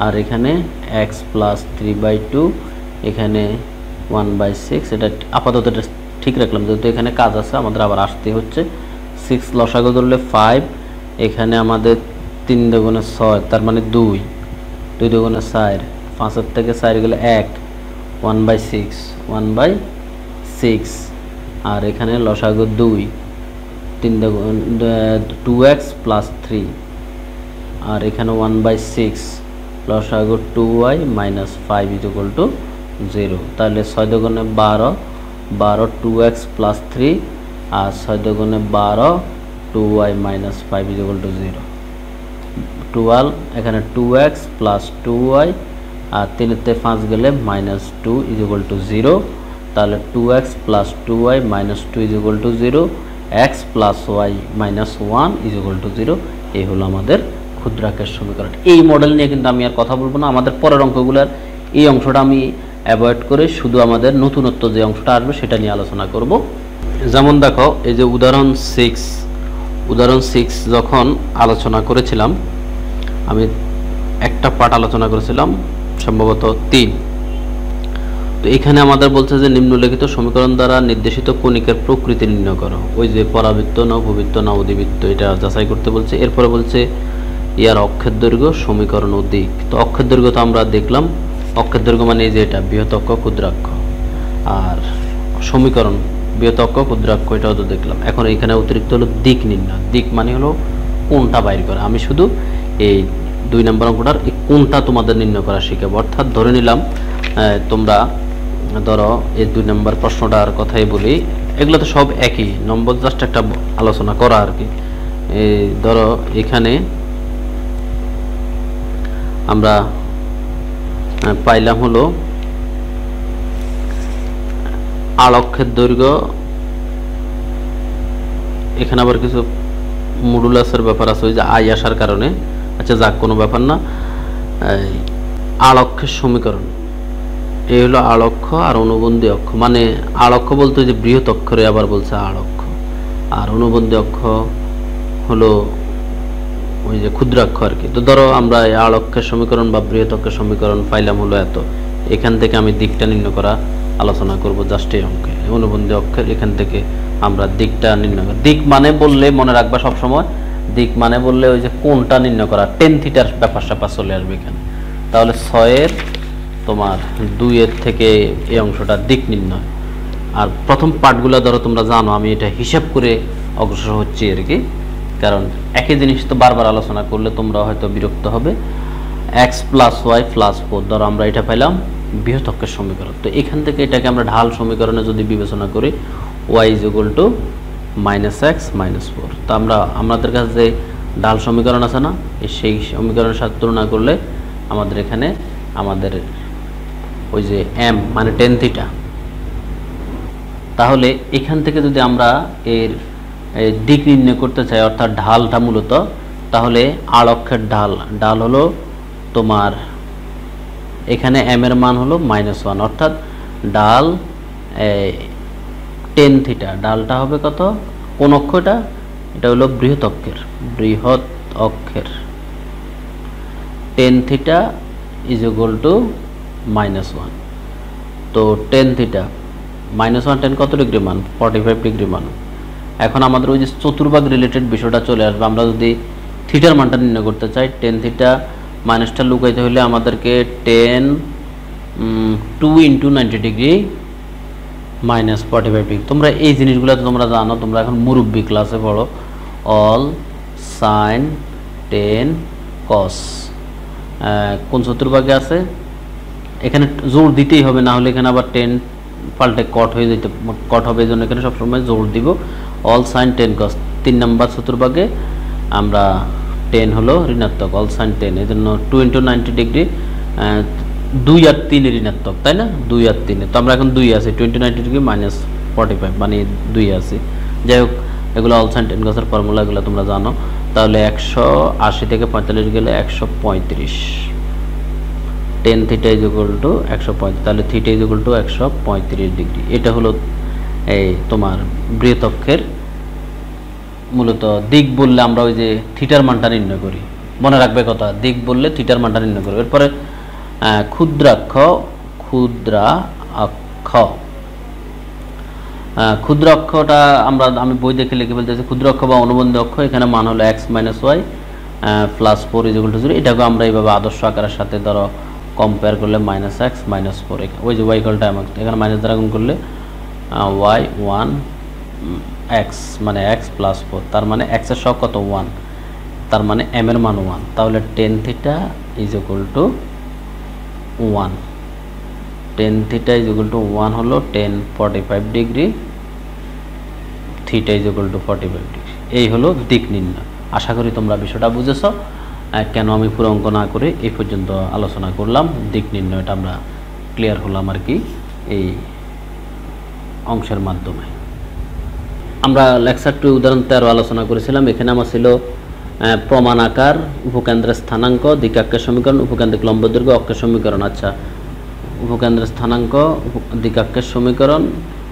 আর এখানে x প্লাস 3/2, এখানে 1/6, এটা আপাতত এটা ঠিক রাখলাম, যেহেতু এখানে কাজ আছে আমাদের আবার আসতে হচ্ছে। 6 লসাগু ধরলে 5, এখানে আমাদের 3 দুগুণে 6, তার মানে 2 দুগুণে 4, 5 থেকে 4 গেলে 1, 1/6, আর এখানে লসাগু 2, 2x প্লাস 3, আর এখানে 1/6 লসাগু 2y minus 5 is equal to 0। তাহলে 6 দুগুণে 12, 2x প্লাস 3, আর 6 দুগুণে 12, 2y minus 5 is equal to 0। 12, এখানে 2x প্লাস 2y, আর 3-তে 5 গেলে মাইনাস 2 ইজ ইকুয়াল টু 0। তাহলে 2x plus 2y minus 2 is equal to 0, x plus y minus 1 is equal to 0। এই হলো আমাদের ক্ষুদ্রাক্ষের সমীকরণ। এই মডেল নিয়ে কিন্তু আমি আর কথা বলবো না, আমাদের পরের অঙ্কগুলোর এই অংশটা আমি অ্যাভয়েড করে শুধু আমাদের নতুনত্ব যে অংশটা আসবে সেটা নিয়ে আলোচনা করব। যেমন দেখো, এই যে উদাহরণ 6 যখন আলোচনা করেছিলাম, আমি একটা পার্ট আলোচনা করেছিলাম, সম্ভবত 3। তো এখানে আমাদের বলছে যে নিম্নলিখিত সমীকরণ দ্বারা নির্দেশিত কণিকের প্রকৃতি নির্ণয় করো। ওই যে পরাবৃত্ত না ভূবৃত্ত না অধিবৃত্ত, এটা যাচাই করতে বলছে। এরপরে বলছে ইয়ার অক্ষের দৈর্ঘ্য, সমীকরণ ও দিক। তো অক্ষের দৈর্ঘ্য তো আমরা দেখলাম, অক্ষের দৈর্ঘ্য মানে এই যে এটা বৃহৎ অক্ষ ক্ষুদ্রাক্ষ, আর সমীকরণ বৃহৎ অক্ষ ক্ষুদ্রাক্ষ, এটাও তো দেখলাম। এখন এখানে অতিরিক্ত হলো দিক নির্ণয়। দিক মানে হলো কোনটা বাইর করা। আমি শুধু এই 2 নম্বর অঙ্কটার এই কোনটা তোমাদের নির্ণয় করা শিখাবো। অর্থাৎ ধরে নিলাম তোমরা ধরো এই 2 নম্বর প্রশ্নটার কথাই বলি, এগুলো তো সব একই নম্বর, জাস্ট একটা আলোচনা করা আর কি। ধরো এখানে আমরা পাইলাম হলো আলক্ষের দৈর্ঘ্য, এখানে আবার কিছু মডুলাসের ব্যাপার আছে, ওই যে আই আসার কারণে, আচ্ছা যাক কোনো ব্যাপার না। আলক্ষের সমীকরণ, এই হলো আলক্ষ আর অনুবন্ধী অক্ষ, মানে আলক্ষ বলতে যে বৃহৎ অক্ষরে আবার বলছে আলক্ষ, আর অনুবন্ধী অক্ষ হলো ওই যে ক্ষুদ্রাক্ষ আর কি। তো ধরো আমরা এই আলক্ষের সমীকরণ বা বৃহৎ অক্ষের সমীকরণ পাইলাম হলো এত, এখান থেকে আমি দিকটা নির্ণয় করা আলোচনা করব জাস্ট এই অঙ্কে। অনুবন্ধী অক্ষের এখান থেকে আমরা দিকটা নির্ণয় করি। দিক মানে বললে মনে রাখবা সবসময়, দিক মানে বললে ওই যে কোনটা নির্ণয় করা, টেন থিটার ব্যাপার স্যাপার চলে আসবে এখানে। তাহলে 6-এর তোমার 2-এর থেকে এই অংশটা দিক নির্ণয়। আর প্রথম পার্টগুলো ধরো তোমরা জানো, আমি এটা হিসাব করে অগ্রসর হচ্ছি আর কি, কারণ একই জিনিস তো বারবার আলোচনা করলে তোমরা হয়তো বিরক্ত হবে। x প্লাস ওয়াই প্লাস 4, ধরো আমরা এটা পাইলাম বৃহৎ অক্ষের সমীকরণ। তো এখান থেকে এটাকে আমরা ঢাল সমীকরণে যদি বিবেচনা করি, y is equal to -x -4। তো আমাদের কাছে যে ঢাল সমীকরণ আছে না, সেই সমীকরণের সাথে তুলনা করলে আমাদের এখানে আমাদের ওই যে m মানে টেন থিটা, তাহলে এখান থেকে যদি আমরা এর দিক নির্ণয় করতে চাই অর্থাৎ ঢালটা মূলত, তাহলে আর অক্ষের ঢাল হলো তোমার এখানে m এর মান হলো -1 অর্থাৎ ঢাল টেন থিটা, ঢালটা হবে কত, কোন অক্ষটা, এটা হলো বৃহৎ অক্ষের tan theta is equal to -1। তো টেন থিটা -1 টেন কত ডিগ্রি মান, 45 ডিগ্রি মান। এখন আমাদের ওই যে চতুর্ভাগ রিলেটেড বিষয়টা চলে আসবে। আমরা যদি থিটার মানটা নির্ণয় করতে চাই, টেন থিটা মাইনাসটা লুকাইতে হলে আমাদেরকে 2 × 90 ডিগ্রি -45 ডিগ্রি। তোমরা এই জিনিসগুলো তো তোমরা জানো, তোমরা এখন মুরব্বী ক্লাসে পড়ো। অল সাইন টেন কস কোন চতুর্ভাগে আছে, এখানে জোর দিতেই হবে, না হলে এখানে আবার টেন পাল্টে কট হয়ে যেতে, কট হবে, এই জন্য এখানে সবসময় জোর দিব। অল সাইন টেন কস 3 নম্বর চতুর্ভাগে আমরা 10 হলো ঋণাত্মক, অল সাইন 10, এই জন্য 2 × 90 ডিগ্রি 2 আর 3 ঋণাত্মক, তাই না, 2 আর 3, তো আমরা এখন 2 আছি, 2 × 90 ডিগ্রি -45 মানে 2 আছি। যাই হোক, এগুলো অল সাইন টেন কসের ফর্মুলা, এগুলো তোমরা জানো। তাহলে 180 থেকে 45 গেলে 135, tan theta is equal two 135, তাহলে theta is equal two 135 degree. এটা হলো এই তোমার বৃহৎ অক্ষের মূলত দিক বললে আমরা ওই যে থিটার মানটা নির্ণয় করি, মনে রাখবে কথা, দিক বললে থিটার মানটা নির্ণয় করি। এরপরে ক্ষুদ্র অক্ষটা আমি বই দেখে লিখে বলতেছি, ক্ষুদ্র অক্ষ বা অনুবন্ধী অক্ষ, এখানে মান হলো x - y + 4 = 0। এটাকে আমরা এইভাবে আদর্শ আকারের সাথে ধরো কম্পেয়ার করলে -x - 4, ওই যে y = এখানে মাইনাস দ্বারা গুণ করলে y 1 x মানে x + 4, তার মানে x এর সহগ কত, 1, তার মানে m এর মান 1, তাহলে tan theta is equal to 1, tan theta is equal to 1 হলো 1045 degree, theta is equal two 45 degree. এই হলো দিক নির্ণয়। আশা করি তোমরা বিষয়টা বুঝেছো। কেন আমি পুরো অঙ্ক না করে এই পর্যন্ত আলোচনা করলাম, দিক নির্ণয়টা আমরা ক্লিয়ার হলাম আর কি এই অংশের মাধ্যমে। আমরা লেকচার 2 উদাহরণ 13 আলোচনা করেছিলাম। এখানে আমার ছিল প্রমাণ আকার, উপকেন্দ্রের স্থানাঙ্ক, দিকাক্ষের সমীকরণ, উপকেন্দ্রিক লম্ব দৈর্ঘ্য, অক্ষের সমীকরণ। আচ্ছা, উপকেন্দ্রের স্থানাঙ্ক, দিকাক্ষের সমীকরণ,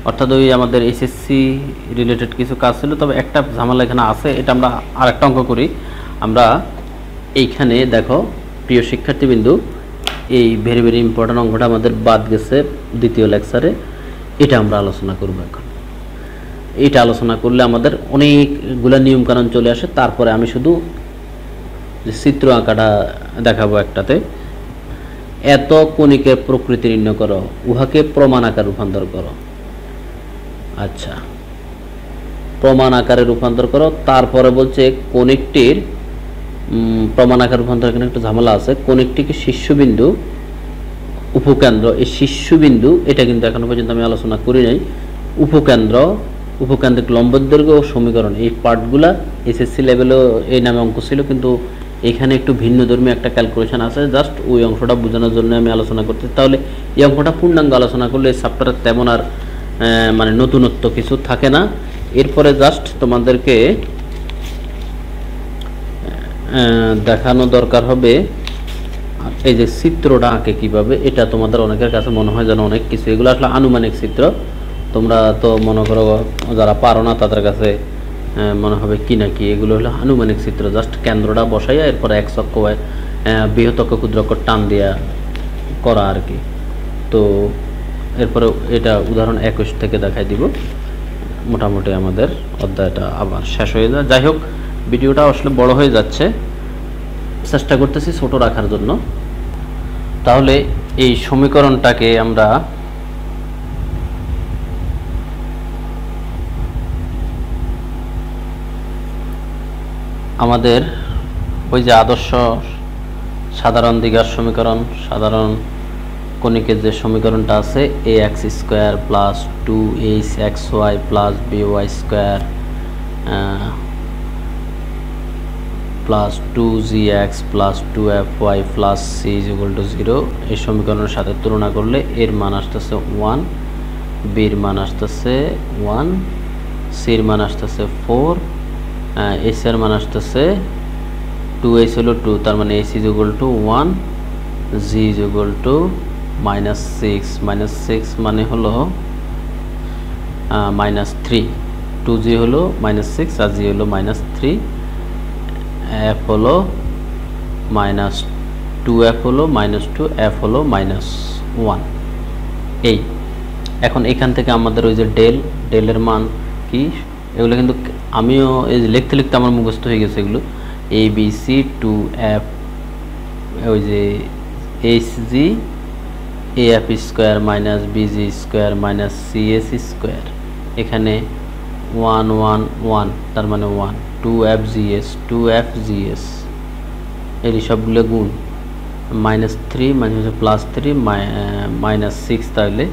অর্থাৎ ওই আমাদের এসএসসি রিলেটেড কিছু কাজ ছিল, তবে একটা ঝামেলা এখানে আছে, এটা আমরা আরেকটা অঙ্ক করি। আমরা এইখানে দেখো প্রিয় শিক্ষার্থীবৃন্দু, এই ভেরি ভেরি ইম্পর্টেন্ট অঙ্কটা আমাদের বাদ গেছে দ্বিতীয় লেকচারে, এটা আমরা আলোচনা করব এখন। এটা আলোচনা করলে আমাদের অনেকগুলো নিয়মকানুন চলে আসে। তারপরে আমি শুধু চিত্র আঁকাটা দেখাবো একটাতে। এত কণিকের প্রকৃতি নির্ণয় করো, উহাকে প্রমাণ আকারে রূপান্তর করো। আচ্ছা, প্রমাণ আকারে রূপান্তর করো। তারপরে বলছে কণিকটির প্রমাণ আকারে রূপান্তর, এখানে একটু ঝামেলা আছে। কণিকটিকে শীর্ষবিন্দু, উপকেন্দ্র, এই শীর্ষবিন্দু এটা কিন্তু এখনো পর্যন্ত আমি আলোচনা করি নাই। উপকেন্দ্র, উপকেন্দ্রিক লম্ব দৈর্ঘ্য ও সমীকরণ, এই পার্টগুলা এসএসসি লেভেলেও এই নামে অঙ্ক ছিল, কিন্তু এখানে একটু ভিন্নধর্মী একটা ক্যালকুলেশন আছে। জাস্ট ওই অংশটা বোঝানোর জন্য আমি আলোচনা করতেছি। তাহলে এই অঙ্কটা পূর্ণাঙ্গ আলোচনা করলে এই চ্যাপ্টারে তেমন আর মানে নতুনত্ব কিছু থাকে না। এরপরে জাস্ট তোমাদেরকে দেখানো দরকার হবে এই যে চিত্রটা আঁকে কীভাবে। এটা তোমাদের অনেকের কাছে মনে হয় যেন অনেক কিছু, এগুলো আসলে আনুমানিক চিত্র। তোমরা তো মনে করো যারা পারো না তাদের কাছে মনে হবে কি না কি, এগুলো হলো আনুমানিক চিত্র। জাস্ট কেন্দ্রটা বসাইয়া এরপরে এক অক্ষ বৃহৎ অক্ষ ক্ষুদ্র অক্ষ টান দিয়া করা আর কি। তো এরপরে এটা উদাহরণ 21 থেকে দেখাই দিব। মোটামুটি আমাদের অধ্যায়টা আবার শেষ হয়ে যায়। যাই হোক, ভিডিওটা আসলে বড় হয়ে যাচ্ছে, চেষ্টা করতেছি ছোট রাখার জন্য। তাহলে এই সমীকরণটাকে আমরা আমাদের ওই যে আদর্শ সাধারণ দ্বিঘাত সমীকরণ, সাধারণ কণিকের যে সমীকরণটা আছে, ax² + 2hxy + by² plus 2gx plus 2fy plus c is equal to 0 এই সমীকরণের সাথে তুলনা করলে এর মান আসতেছে 1, বির মান আসতেছে 1, সির মান আসতেছে 4, এস এর মান আসতেছে 2h হলো 2, তার মানে s is equal to 1, g is equal to -6, -6 মানে হলো -3, 2g হলো -6 আর g হলো -3, f হলো -2f হলো -2, f হলো -1। এই এখন এখান থেকে আমাদের ওই যে ডেলের মান কি, এগুলো কিন্তু আমিও এই যে লিখতে লিখতে আমার মুখস্থ হয়ে গেছে এগুলো, এ বি সি 2f, ওই যে hg af square minus bg square minus cs square, এখানে 1 1 1 তার মানে 1, 2fgs এর সবগুলো গুণ, -3 মানে হচ্ছে +3 -6,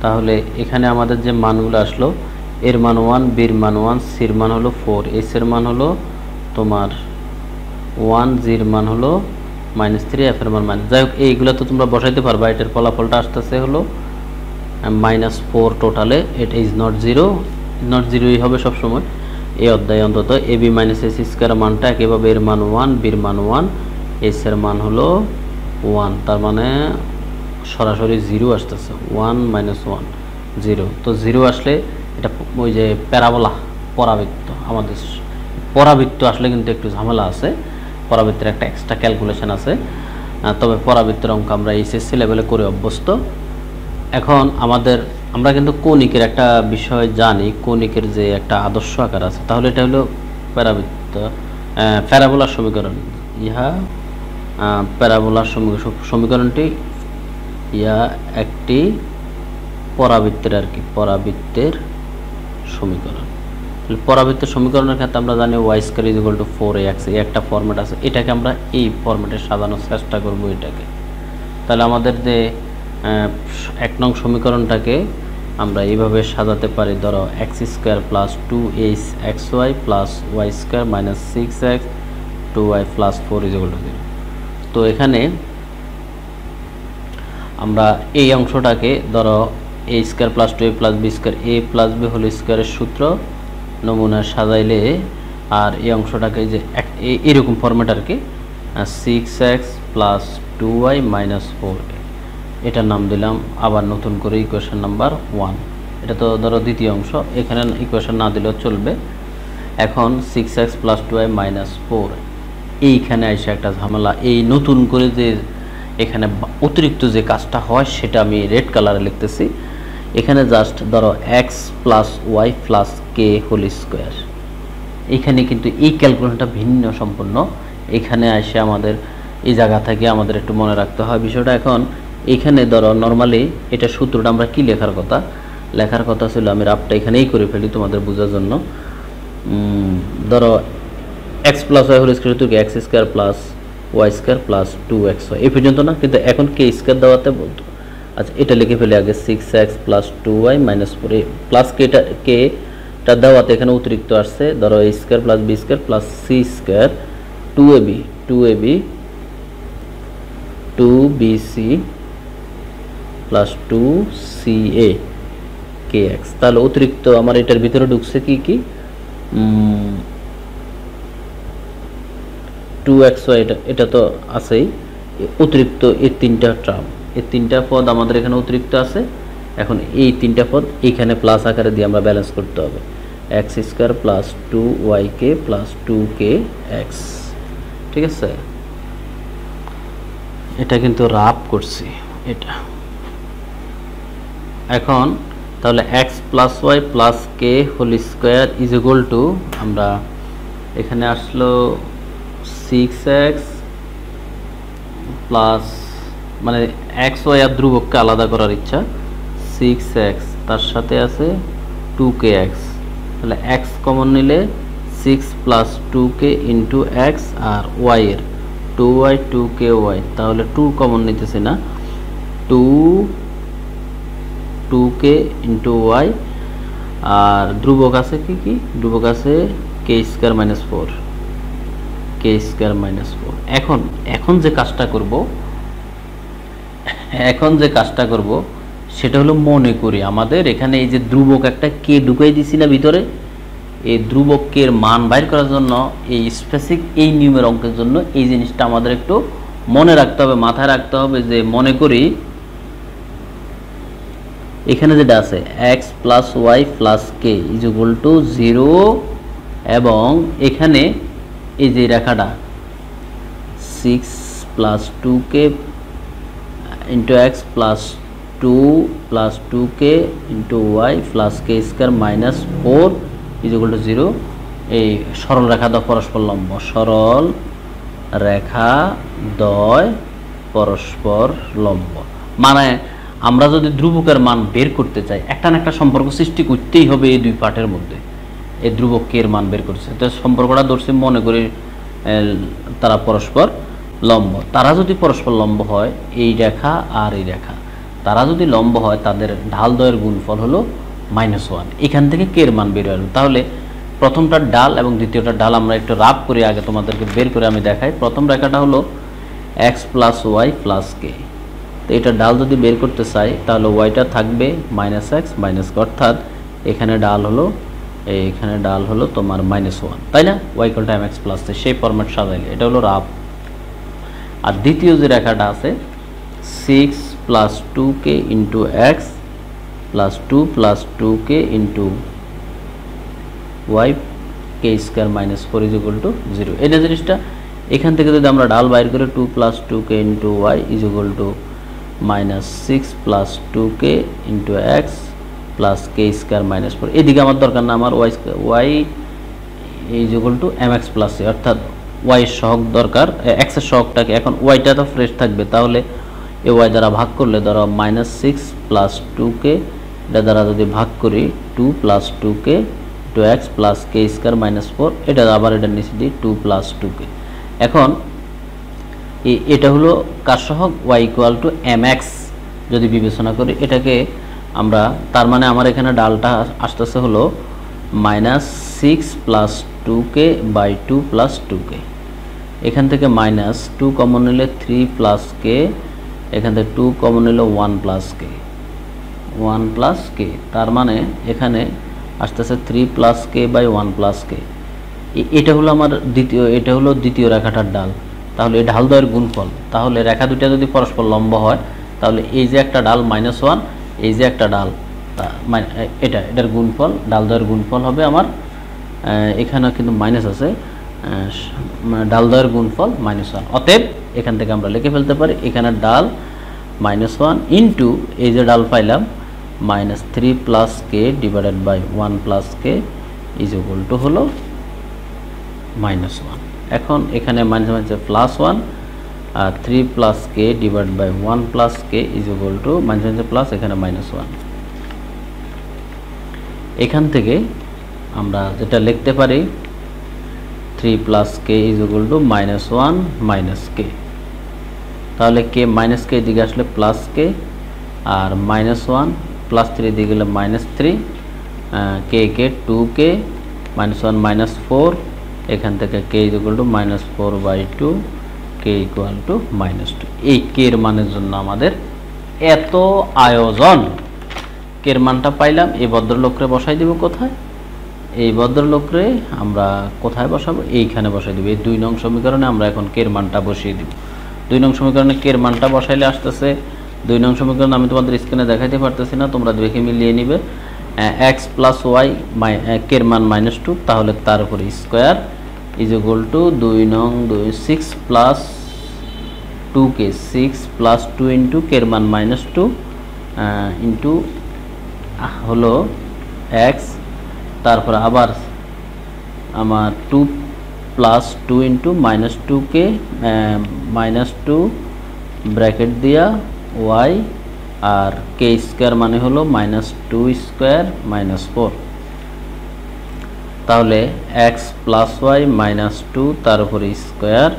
তাহলে এখানে আমাদের যে মানগুলো আসলো, এর মান 1, বির মান 1, সির মান হলো 4, এস এর মান হলো তোমার 1, জির মান হলো -3, এফ এর মান যাই হোক এইগুলো তো তোমরা বসাইতে পারবা। এটার ফলাফলটা আসতেছে হলো -4 টোটালে, এটা ইজ নট জিরোই হবে সবসময় এই অধ্যায়ে অন্তত। A B minus S square মানটা একইভাবে এর মান 1, বির মান 1, এস এর মান হলো 1, তার মানে সরাসরি 0 আসতেছে, 1 - 1 0। তো 0 আসলে এটা ওই যে প্যারাবোলা পরাবৃত্ত, আমাদের পরাবৃত্ত আসলে কিন্তু একটু ঝামেলা আছে, পরাবৃত্তের একটা এক্সট্রা ক্যালকুলেশন আছে, তবে পরাবৃত্তের অঙ্ক আমরা এইচএসসি লেভেলে করে অভ্যস্ত। এখন আমরা কিন্তু কৌণিকের একটা বিষয় জানি, কৌণিকের যে একটা আদর্শ আকার আছে, তাহলে এটা হলো প্যারাবোলার সমীকরণ। প্যারাবোলার সমীকরণটি একটি পরাবৃত্তের আর কি, পরাবৃত্তের সমীকরণ। পরাবৃত্তের সমীকরণের ক্ষেত্রে আমরা জানি y² = 4ax, এই একটা ফরম্যাট আছে, এটাকে আমরা এই ফরম্যাটে সাজানোর চেষ্টা করব এটাকে। তাহলে আমাদের যে 1 নং সমীকরণটাকে আমরা এইভাবে সাজাতে পারি, ধরো x² + 2hxy + y² - 6x 2y + 4 = 0। তো এখানে আমরা এই অংশটাকে ধরো a² + 2a + b², a + b whole স্কয়ারের সূত্র নমুনা সাজাইলে, আর এই অংশটাকে যে এরকম ফরম্যাট আর কি, 6x + 2y - 4, এটার নাম দিলাম আবার নতুন করে ইকুয়েশন নাম্বার 1। এটা তো ধরো দ্বিতীয় অংশ, এখানে ইকুয়েশন না দিলেও চলবে। এখন 6x + 2y - 4, এইখানে এসে একটা ঝামেলা, এই নতুন করে যে এখানে অতিরিক্ত যে কাজটা হয় সেটা আমি রেড কালারে লিখতেছি। এখানে জাস্ট ধরো x + y + k whole square, এখানে কিন্তু এই ক্যালকুলেশনটা ভিন্ন সম্পূর্ণ। এখানে এসে আমাদের এই জায়গা থেকে আমাদের একটু মনে রাখতে হয় বিষয়টা। এখন এখানে ধরো নর্মালি এটা সূত্রটা আমরা কি লেখার কথা ছিল, আমি রাফটা এখানেই করে ফেলি তোমাদের বোঝার জন্য। ধরো x + y হোল স্কয়ার থেকে x² + y² + 2xy এই পর্যন্ত না, কিন্তু এখন k² দেওয়াতে বলতো, আচ্ছা এটা লিখে ফেলে আগে 6x + 2y - 4, প্লাস কেটা দেওয়াতে এখানে অতিরিক্ত আসছে, ধরো a² + b² + c² 2ab 2bc + 2ca kx, তাহলে অতিরিক্ত আমার এটার ভিতরে ঢুকছে কি 2xy, এটা তো আছেই, অতিরিক্ত এই তিনটা টার্ম, এই তিনটা পদ আমাদের এখানে অতিরিক্ত আছে। এখন এই তিনটা পদ এইখানে প্লাস আকারে দিয়ে আমরা ব্যালেন্স করতে হবে, x² + 2yk + 2kx, ঠিক আছে। এটা কিন্তু রাফ করছি এটা। এখন তাহলে x + y + k whole square is equal to, আমরা এখানে আসলো 6x প্লাস, মানে x y আর ধ্রুবককে আলাদা করার ইচ্ছা, 6x তার সাথে আছে 2kx, তাহলে x কমন নিলে 6 + 2k * x আর y এর 2y 2ky, তাহলে 2 কমন নিতেছি না, 2k * y আর ধ্রুবক আছে কি কি? ধ্রুবক আছে কে স্কয়ার মাইনাস 4, কে স্কয়ার মাইনাস 4। এখন যে কাজটা করব সেটা হলো, মনে করি আমাদের এখানে এই যে ধ্রুবক একটা কে ঢুকাই দিছি না ভিতরে, এই ধ্রুবক কে এর মান বাইর করার জন্য এই স্পেসিফিক এই নিয়মের অঙ্কের জন্য এই জিনিসটা আমাদের একটু মনে রাখতে হবে, মাথায় রাখতে হবে। যে মনে করি এখানে যেটা আছে x plus y plus k is equal to 0, এবং এখানে এই যে রেখাটা 6 plus 2k into x plus 2 plus 2k into y plus k square minus 4 is equal to 0। এই সরল রেখা দ্বয় পরস্পর লম্ব, সরল রেখা দ্বয় পরস্পর লম্ব। মানে আমরা যদি ধ্রুবকের মান বের করতে চাই, একটা না একটা সম্পর্ক সৃষ্টি করতেই হবে এই দুই পার্টের মধ্যে। এই ধ্রুবক কে এর মান বের করছে, তো সম্পর্কটা ধরছি মনে করি তারা পরস্পর লম্ব। তারা যদি পরস্পর লম্ব হয়, এই রেখা আর এই রেখা তারা যদি লম্ব হয়, তাদের ঢাল দ্বয়ের গুণফল হলো -1। এখান থেকে কে এর মান বের হবে। তাহলে প্রথমটা ডাল এবং দ্বিতীয়টা ডাল আমরা একটু রাফ করে আগে তোমাদেরকে বের করে আমি দেখাই। প্রথম রেখাটা হলো x প্লাস ওয়াই প্লাস কে, তো এটা ডাল যদি বের করতে চাই তাহলে ওয়াইটা থাকবে -x মাইনাস, অর্থাৎ এখানে ডাল হলো তোমার -1, তাই না? y = mx প্লাস, সেই ফরম্যাট সাজাইলে এটা হলো রাফ। আর দ্বিতীয় যে রেখাটা আছে 6 plus 2k into x plus 2 plus 2k into Y K square minus 4 is equal to 0। এটা জিনিসটা এখান থেকে যদি আমরা ডাল বাইর করে 2 plus 2k into y is equal to -6 plus 2k into x plus k square minus 4, এদিকে আমার দরকার না, আমার y is equal to mx plus a, অর্থাৎ ওয়াই এর সহগ দরকার, এক্স এর সহগটাকে। এখন ওয়াইটা তো ফ্রেশ থাকবে, তাহলে এ ওয়াই দ্বারা ভাগ করলে ধরো -6 প্লাস 2k, এটা দ্বারা যদি ভাগ করি 2 plus 2k to x plus k square minus 4, এটা আবার এটা নিচে দিই 2 প্লাস 2k। এখন এটা হলো কার সহগ? y ইকুয়াল টু mx যদি বিবেচনা করি এটাকে আমরা, তার মানে আমার এখানে ডালটা আসতেছে হলো -6 plus 2k by 2 plus 2k। এখান থেকে -2 কমন নিলে 3 প্লাস k, এখান থেকে 2 কমন নিলে 1 প্লাস k, তার মানে এখানে আসতেছে 3 plus k by 1 plus k। এটা হলো আমার দ্বিতীয় রেখাটার ডাল। তাহলে এই ঢাল দ্বয়ের গুণফল, তাহলে রেখা দুটা যদি পরস্পর লম্ব হয়, তাহলে এই যে একটা ডাল -1, এই যে একটা ডাল, এটার গুণফল, ডাল দ্বয়ের গুণফল হবে আমার, এখানে কিন্তু মাইনাস আছে, ডাল দ্বয়ের গুণফল -1। অতএব এখান থেকে আমরা লিখে ফেলতে পারি এখানে ডাল -1 ইন্টু এই যে ডাল পাইলাম -3 plus k divided by 1 plus k is equal to হলো -1। এখন এখানে মাঝে প্লাস 1 আর 3 plus k divide by 1 plus k is equal to মাঝে প্লাস, এখানে -1। এখান থেকে আমরা যেটা লিখতে পারি 3 plus k is equal to -1 minus k, তাহলে k মাইনাস k দিকে আসলে প্লাস k, আর -1 প্লাস 3 দিকে গেলে -3, k 2k, -1 -4, এখান থেকে k is equal two -4/2, k equal to -2। এই k এর মানের জন্য আমাদের এত আয়োজন। k এর মানটা পাইলাম, এই ভদ্রলোকরে বসাই দিব কোথায়? এই ভদ্রলোকরে আমরা কোথায় বসাবো? এইখানে বসাই দিব। এই 2 নং সমীকরণে আমরা এখন k এর মানটা বসিয়ে দিব। 2 নং সমীকরণে k এর মানটা বসাইলে আসতেছে, 2 নং সমীকরণ আমি তোমাদের স্ক্রিনে দেখাইতে পারতেছি না, তোমরা দেখে মিলিয়ে নিবে। x প্লাস ওয়াই, k এর মান -2, তাহলে তার উপরে স্কয়ার ইজ ইকুয়াল টু 2 নং 6 plus 2k, 6 plus 2 into k এর মান -2 ইন্টু হলো x, তারপর আবার আমার 2 প্লাস 2 ইন্টু -2k -2 ব্র্যাকেট দিয়া y, আর k স্কয়ার মানে হলো -2 স্কয়ার -4, তাহলে x প্লাস y -2 তার উপরে স্কয়ার,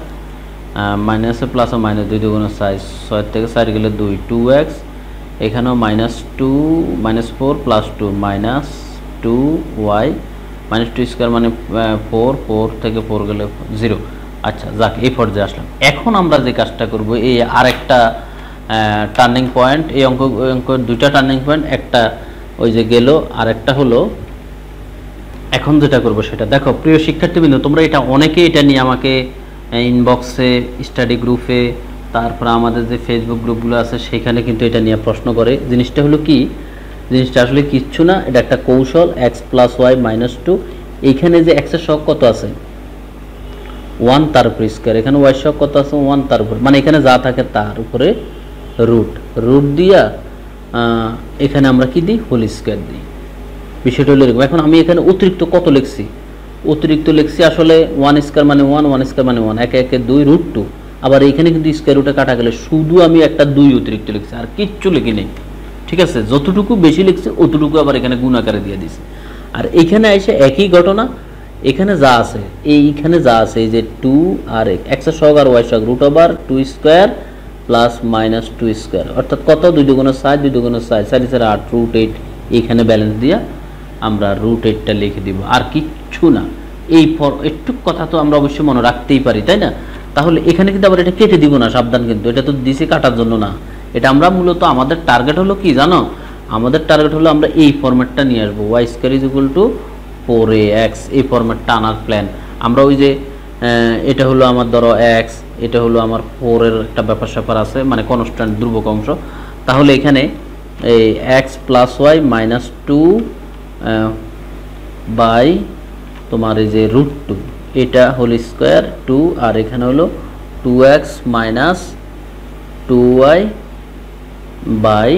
মাইনাসে প্লাস মাইনাস 2 দুগুণে 6 থেকে 4 গেলে 2, 2x, এখানেও -4 প্লাস 2 2y -2 স্কয়ার মানে 4, 4 থেকে 4 গেলে 0। আচ্ছা যাক, এই পর্যায়ে আসলাম। এখন আমরা যে কাজটা করব, এই আরেকটা টার্নিং পয়েন্ট, এই অঙ্ক দুইটা টার্নিং পয়েন্ট, একটা ওই যে গেল, আরেকটা হলো এখন যেটা করব সেটা দেখো। প্রিয় শিক্ষার্থীবৃন্দ, তোমরা এটা অনেকেই এটা নিয়ে আমাকে ইনবক্সে, স্টাডি গ্রুপে, তারপর আমাদের যে ফেসবুক গ্রুপগুলো আছে সেখানে কিন্তু এটা নিয়ে প্রশ্ন করে। জিনিসটা হলো কি, জিনিসটা আসলে কিচ্ছু না, এটা একটা কৌশল। x + y - 2, এইখানে যে x এর সহগ কত আছে 1, তার উপর স্কয়ার, এখানে y এর সহগ কত আছে 1, তার উপর, মানে এখানে যা থাকে তার উপরে রুট দিয়া এখানে আমরা কি দিই, হোল স্কয়ার দিই। বিষয়টা হলো এরকম। এখন আমি এখানে অতিরিক্ত কত লিখছি, অতিরিক্ত লিখছি আসলে 1 স্কয়ার মানে 1, 1 স্কয়ার মানে 1, একে একে 2 √2। আবার এইখানে কিন্তু স্কয়ার রুটে কাটা গেলে শুধু আমি একটা 2 অতিরিক্ত লিখছি, আর কিচ্ছু লিখি নেই। ঠিক আছে, যতটুকু বেশি লিখছি অতটুকু আবার এখানে গুণ আকারে দিয়ে দিছি। আর এইখানে এসে একই ঘটনা, এখানে যা আছে, এইখানে যা আছে, এই যে 2 আর x এর সহগ আর y এর সহগ √2 স্কয়ার প্লাস -2 স্কয়ার, অর্থাৎ কত, 2 × 4, 2 × 4, 4 × 8, √8। এইখানে ব্যালেন্স দিয়া আমরা √8টা লিখে দিব, আর কিচ্ছু না। এই একটু কথা তো আমরা অবশ্যই মনে রাখতেই পারি, তাই না? তাহলে এখানে কিন্তু আবার এটা কেটে দিব না, সাবধান, কিন্তু এটা তো দিছি কাটার জন্য না। এটা আমরা মূলত আমাদের টার্গেট হলো কি জানো, আমাদের টার্গেট হলো আমরা এই ফরম্যাটটা নিয়ে আসবো, y² = 4ax, এই ফরম্যাটটা আনার প্ল্যান আমরা। ওই যে এটা হলো আমার ধরো x, এটা হলো আমার 4 এর একটা ব্যাপার স্যাপার আছে, মানে কনস্ট্যান্ট ধ্রুবক অংশ। তাহলে এখানে এই x + y - 2 বাই তোমার এই যে √2, এটা হোল স্কয়ার 2, আর এখানে হলো 2x - 2y বাই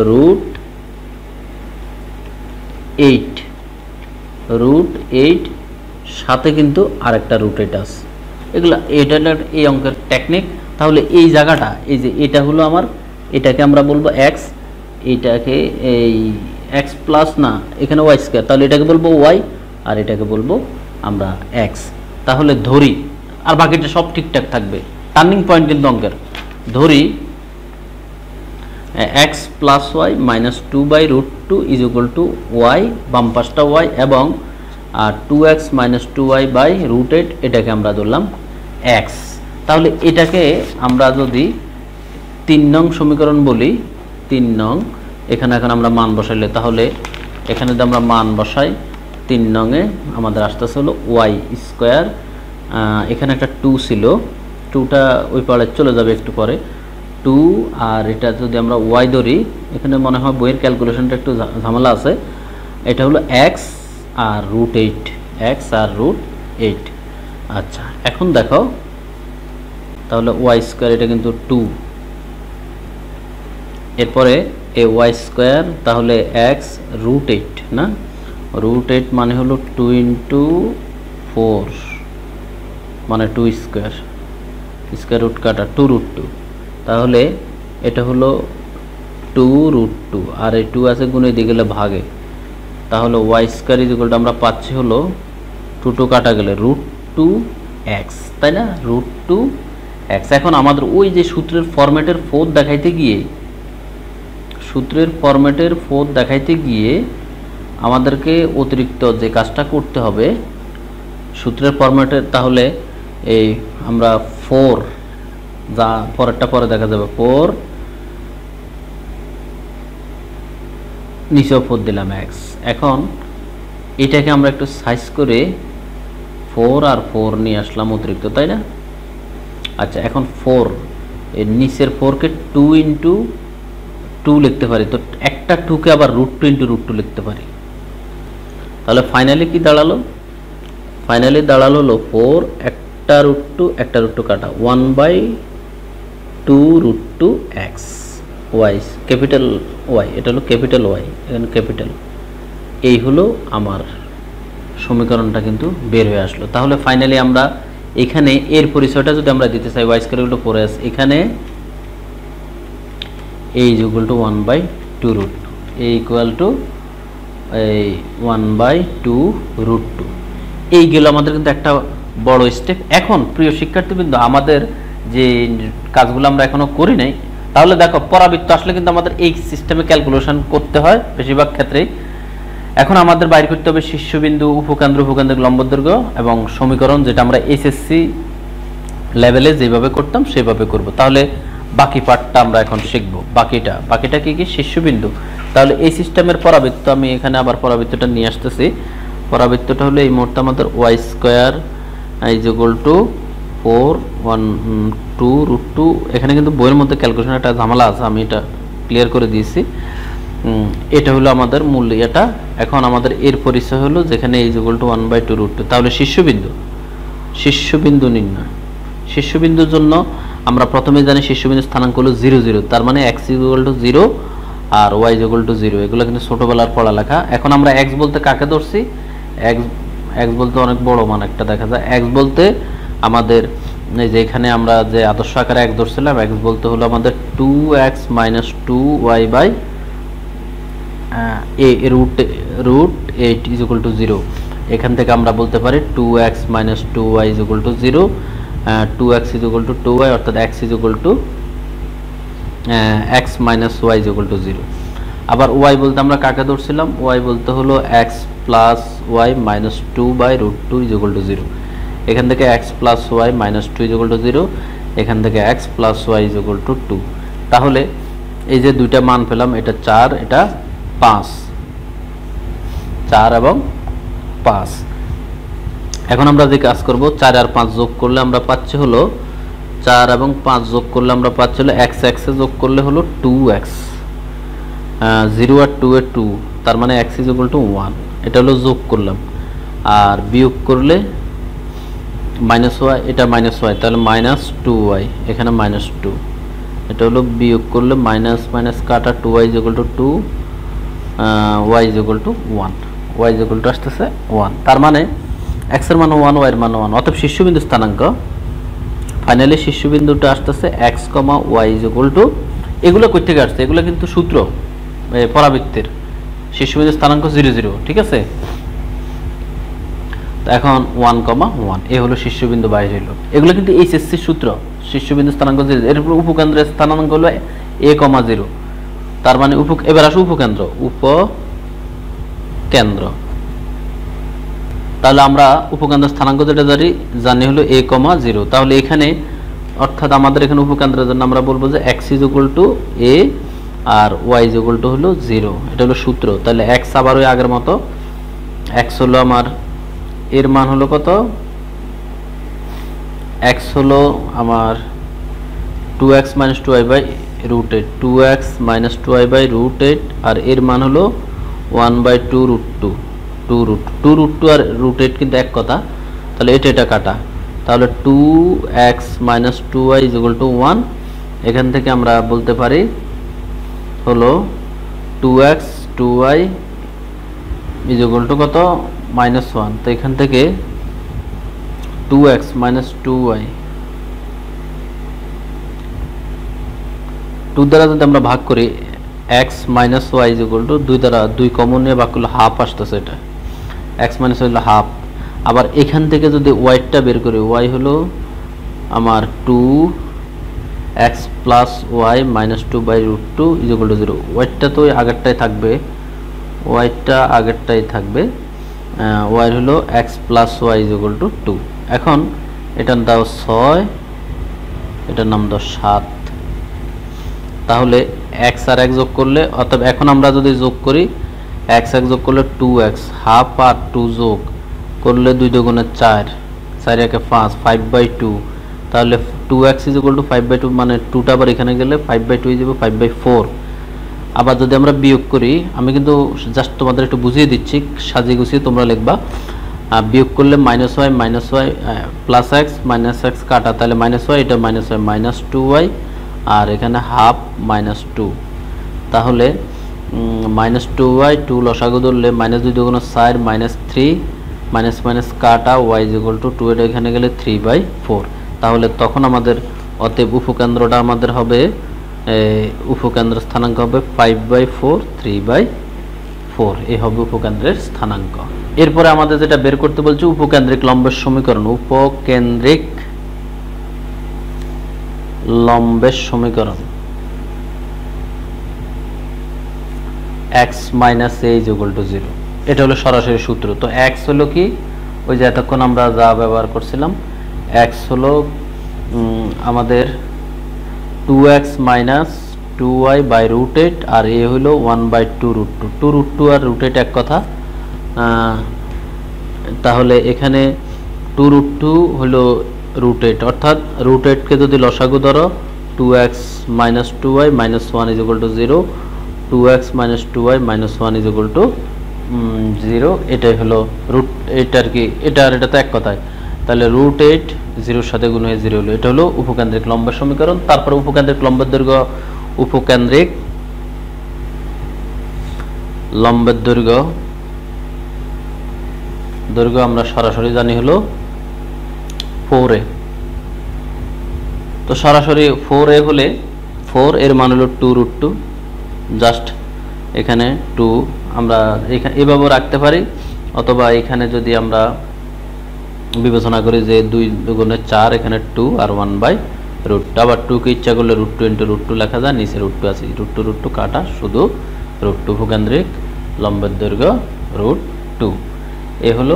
√8, সাথে কিন্তু আরেকটা √8 আছে। এগুলা এটা এই অঙ্কের টেকনিক। তাহলে এই জায়গাটা, এই যে এটা হলো আমার, এটাকে আমরা বলবো x, এটাকে এই x প্লাস না, এখানে y², তাহলে এটাকে বলবো y, আর এটাকে বলবো আমরা x। তাহলে ধরি, আর বাকিটা সব ঠিকঠাক থাকবে, টার্নিং পয়েন্ট কিন্তু অঙ্কের। ধরি x + y - 2/√2 = y, বাম পাশটা y, এবং 2x - 2y/√8, এটাকে আমরা ধরলাম x। তাহলে এটাকে আমরা যদি 3 নং সমীকরণ বলি, 3 নং, এখানে এখন আমরা মান বসাইলে, তাহলে এখানে যদি আমরা মান বসাই 3 নংয়ে আমাদের আসতেছে হলো y², এখানে একটা 2 ছিল, 2টা ওই পারে চলে যাবে একটু পরে, 2, আর এটা যদি আমরা y ধরি, এখানে মনে হয় বইয়ের ক্যালকুলেশনটা একটু ঝামেলা আছে, এটা হলো x আর √8, x আর √8। আচ্ছা, এখন দেখো, তাহলে y², এটা কিন্তু 2, এরপরে এই y², তাহলে x √8 না, √8 মানে হলো 2 × 4 মানে 2 স্কয়ার, স্কয়ার রুট কাটা 2√2, তাহলে এটা হলো 2√2, আর এই 2 আছে গুণে দিয়ে গেলে ভাগে, তাহলে y² = আমরা পাচ্ছি হলো 2 কাটা গেলে √2x, তাই না, √2x। এখন আমাদের ওই যে সূত্রের ফরম্যাটের 4 দেখাইতে গিয়ে আমাদেরকে অতিরিক্ত যে কাজটা করতে হবে সূত্রের ফরম্যাটের, তাহলে এই আমরা 4, যা পরেরটা পরে দেখা যাবে, 4 নিচেও 4 দিলাম x। এখন এটাকে আমরা একটু সাইজ করে 4 আর 4 নিয়ে আসলাম অতিরিক্ত, তাই না? আচ্ছা, এখন 4 এর নিচের 4কে 2 × 2 লিখতে পারি, তো একটা 2কে আবার √2 × √2 লিখতে পারি। তাহলে ফাইনালি কি দাঁড়ালো, ফাইনালি দাঁড়ালো হলো 4, একটা √2, একটা √2 কাটা, 1/2√2x, y, ক্যাপিটাল Y, এটা হলো ক্যাপিটাল Y, এখানে ক্যাপিটাল। এই হলো আমার সমীকরণটা কিন্তু বের হয়ে আসলো। তাহলে ফাইনালি আমরা এখানে এর পরিচয়টা যদি আমরা দিতে চাই, y² = 4s, এখানে a = 1/2√2, a = 1/2√2। এই গেল আমাদের কিন্তু একটা বড় স্টেপ। এখন প্রিয় শিক্ষার্থীবৃন্দ, আমাদের যে কাজগুলো আমরা এখনো করি নাই, তাহলে দেখো পরাবৃত্ত আসলে কিন্তু আমাদের এই সিস্টেমে ক্যালকুলেশন করতে হয় বেশিরভাগ ক্ষেত্রেই। এখন আমাদের বাইর করতে হবে শীর্ষবিন্দু, উপকেন্দ্র, উপকেন্দ্রিক লম্ব দৈর্ঘ্য এবং সমীকরণ, যেটা আমরা এসএসসি লেভেলে যেভাবে করতাম সেভাবে করব। তাহলে বাকি পার্টটা আমরা এখন শিখব। বাকিটা কি কি? শীর্ষবিন্দু। তাহলে এই সিস্টেমের পরাবৃত্ত, আমি এখানে আবার পরাবৃত্তটা নিয়ে আসতেছি। পরাবৃত্তটা হলো এই মুহূর্তে আমাদের y square is equal to 4 1 2 √2। এখানে কিন্তু বইয়ের মধ্যে ক্যালকুলেশন একটা ঝামেলা আছে, আমি এটা ক্লিয়ার করে দিয়েছি। এটা হলো আমাদের মূল এটা। এখন আমাদের এর পরিচয় হলো যেখানে ইজ ইকুয়াল টু 1/2 √2। তাহলে শীর্ষবিন্দু নির্ণয়। শীর্ষবিন্দুর জন্য আমরা প্রথমে জানি শীর্ষবিন্দুর স্থানাঙ্ক হলো 0 0, তার মানে x ইকুয়াল টু 0 আর y ইকুয়াল টু 0। এগুলো কিন্তু ছোটবেলার পড়ালেখা। এখন আমরা x বলতে কাকে ধরছি? x বলতে অনেক বড় মান একটা দেখা যায়। x বলতে আমাদের এই যে এখানে আমরা যে আদর্শ আকারে x ধরছিলাম, x বলতে হলো আমাদের 2x - 2y by a root 8 is equal to 0। এখান থেকে আমরা বলতে পারি 2x - 2y is equal to 0, 2x is equal to 2y, অর্থাৎ x is equal to x - y is equal to 0। আবার y বলতে আমরা কাকে ধরছিলাম? y বলতে হলো x plus y minus 2/√2 is equal to 0। এখান থেকে x plus y minus 2 is equal to 0, এখান থেকে x plus y is equal two 2। তাহলে এই যে দুইটা মান পেলাম, এটা 4, এটা 5, 4 এবং 5। এখন আমরা যে কাজ করব, 4 আর 5 যোগ করলে আমরা পাচ্ছি হলো 4 এবং 5 যোগ করলে আমরা পাচ্ছি হলো x এ যোগ করলে হলো 2x, 0 আর 2 এর 2, তার মানে x ইজ ইকুয়াল টু 1। এটা হলো যোগ করলাম। আর বিয়োগ করলে মাইনাস y, এটা মাইনাস y, তাহলে মাইনাস 2y, এখানে মাইনাস 2। এটা হলো বিয়োগ করলে মাইনাস মাইনাস কাটা 2y is equal two 2, y is equal to 1, y is equal two আসতেছে 1। তার মানে x এর মান 1, y এর মান 1। অতএব শীর্ষবিন্দু স্থানাঙ্ক, ফাইনালি শীর্ষবিন্দুটা আসতেছে x, y is equal two, এগুলো কই থেকে আসছে? এগুলো কিন্তু সূত্র পরাবৃত্তের। শীর্ষবিন্দু স্থানাঙ্ক 0 0, ঠিক আছে? তো এখন 1, 1 এ হলো শীর্ষবিন্দু বাইরে হলো। এগুলো কিন্তু এইচএসসি সূত্র। শীর্ষবিন্দু স্থানাঙ্ক 0, এর উপর উপকেন্দ্রের স্থানাঙ্ক হলো a, 0। তার মানে এবার আসো উপকেন্দ্র। তাহলে আমরা উপকেন্দ্র স্থানাঙ্ক যেটা জানি হলো a, 0। তাহলে এখানে অর্থাৎ আমাদের এখানে উপকেন্দ্রের জন্য আমরা বলবো যে x is equal to a আর y ইজ ইকুয়াল টু হলো 0। এটা হলো সূত্র। তাহলে x আবার ওই আগের মতো, x হলো আমার এর মান হলো কত? x হলো আমার 2x - 2y by √8, 2x - 2y by √8, আর এর মান হলো 1/2 √2, 2√2 আর √8 কিন্তু এক কথা। তাহলে এটা কাটা, তাহলে 2x - 2y is equal to 1। এখান থেকে আমরা বলতে পারি হলো 2x 2y is equal two কত? -1। তো এখান থেকে 2x - 2y 2 দ্বারা যদি আমরা ভাগ করি, x - y is equal two 2 দ্বারা 2 কমন নিয়ে ভাগ করলে হাফ আসতেছে। এটা x - y হলো হাফ। আবার এখান থেকে যদি ওয়াইটা বের করি, y হলো আমার 2x plus y minus 2/√2 is equal to 0। ওয়াইটা তো আগেরটাই থাকবে, y হলো x plus y is equal two 2। এখন এটার দাও 6, এটার নাম দাও 7। তাহলে x আর x যোগ করলে, অর্থাৎ এখন আমরা যদি যোগ করি x যোগ করলে 2x, হাফ আর 2 যোগ করলে 2 × 2 = 4, 4 × 5, 5/2। তাহলে 2x ইজ ইকুয়াল টু 5/2, মানে 2টা আবার এখানে গেলে 5/2 হয়ে যাবে 5/4। আবার যদি আমরা বিয়োগ করি, আমি কিন্তু জাস্ট তোমাদের একটু বুঝিয়ে দিচ্ছি, সাজিয়ে গুছিয়ে তোমরা লিখবা। বিয়োগ করলে -y plus x minus x কাটা, তাহলে -y, এটা -y -2y, আর এখানে হাফ -2। তাহলে -2y 2 লসাগু ধরলে -2 × 4 -3, মাইনাস মাইনাস কাটা y ইজ ইকুয়াল টু 2, এটা এখানে গেলে 3/4। তাহলে তখন আমাদের অতএব উপকেন্দ্রটা আমাদের হবে, উপকেন্দ্র স্থানাঙ্ক হবে 5/4, 3/4। এই হবে উপকেন্দ্রের স্থানাঙ্ক। এরপরে আমাদের যেটা বের করতে বলছে উপকেন্দ্রিক লম্বের সমীকরণ। উপকেন্দ্রিক লম্বের সমীকরণ x - a is equal to 0। এটা হলো সরাসরি সূত্র। তো এক্স হলো কি, ওই যে এতক্ষণ আমরা যা ব্যবহার করছিলাম, এক্স হলো আমাদের 2x minus 2y by root 8, আর এ হলো 1/2 √2। 2 √2 আর রুট 8 এক কথা। তাহলে এখানে 2 √2 হলো রুট 8, অর্থাৎ রুট 8কে যদি লসাগু ধরো 2x minus 2y minus 1 is equal to 0, 2x minus 2y minus 1 is equal to 0। এটাই হলো রুট 8 আর কি, এটা আর এটা তো এক কথায়। তাহলে রুট 8 0-র সাথে গুণ হয়ে 0 হলো। এটা হলো উপকেন্দ্রিক লম্বের সমীকরণ। তারপর উপকেন্দ্রিক লম্বের দৈর্ঘ্য, উপকেন্দ্রিক লম্বের দৈর্ঘ্য আমরা সরাসরি জানি হলো 4a। তো সরাসরি 4a হলে 4 এর মান হলো 2 √2, জাস্ট এখানে 2 আমরা এখানে এভাবে রাখতে পারি, অথবা এখানে যদি আমরা বিবেচনা করি যে 2 দুগুণে 4, এখানে 2 আর 1/√2। আবার 2 কে ইচ্ছা করলে √2 × √2 লেখা যায়, নিচে √2 আছে, √2 কাটা, শুধু √2। উপকেন্দ্রিক লম্বের দৈর্ঘ্য √2। এ হলো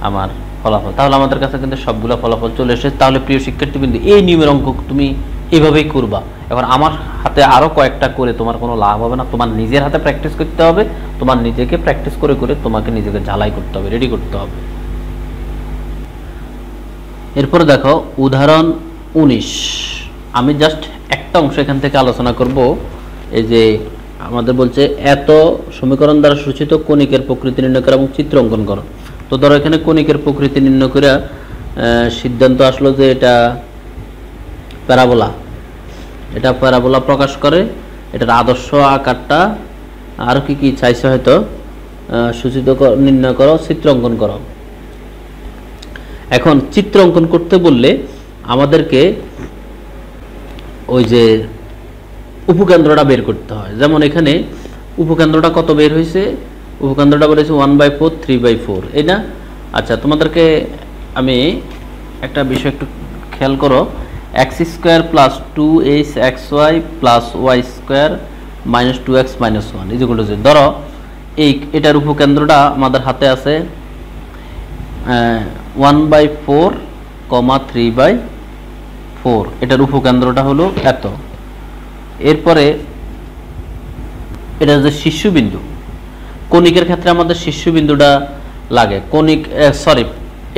আমার ফলাফল। তাহলে আমাদের কাছে কিন্তু সবগুলো ফলাফল চলে এসেছে। তাহলে প্রিয় শিক্ষার্থীবৃন্দ, এই নিয়মের অঙ্ক তুমি এইভাবেই করবা। এখন আমার হাতে আরও কয়েকটা করে তোমার কোনো লাভ হবে না, তোমার নিজের হাতে প্র্যাকটিস করতে হবে, তোমার নিজেকে প্র্যাকটিস করে করে তোমাকে নিজেকে ঝালাই করতে হবে, রেডি করতে হবে। এরপরে দেখো উদাহরণ 19। আমি জাস্ট একটা অংশ এখান থেকে আলোচনা করব। এই যে আমাদের বলছে এত সমীকরণ দ্বারা সূচিত কণিকের প্রকৃতি নির্ণয় করা এবং চিত্র অঙ্কন করো। তো ধরো এখানে কণিকের প্রকৃতি নির্ণয় করে সিদ্ধান্ত আসলো যে এটা প্যারাবোলা, এটা প্যারাবোলা প্রকাশ করে, এটার আদর্শ আকারটা আর কি কি চাইছে হয়তো সূচিত নির্ণয় করো, চিত্র অঙ্কন করো। এখন চিত্র অঙ্কন করতে বললে আমাদেরকে ওই যে উপকেন্দ্রটা বের করতে হয়। যেমন এখানে উপকেন্দ্রটা কত বের হয়েছে, উপকেন্দ্রটা বের হয়েছে 1/4 3/4, এই না? আচ্ছা, তোমাদেরকে আমি একটা বিষয় একটু খেয়াল করো, x² + 2hxy + y² - 2x - 1 is equal to 0। ধরো এটার উপকেন্দ্রটা আমাদের হাতে আছে 1/4, 3/4, এটার উপকেন্দ্রটা হলো এত। এরপরে এটা যে শীর্ষবিন্দু, কণিকের ক্ষেত্রে আমাদের শীর্ষবিন্দুটা লাগে। কণিক সরি,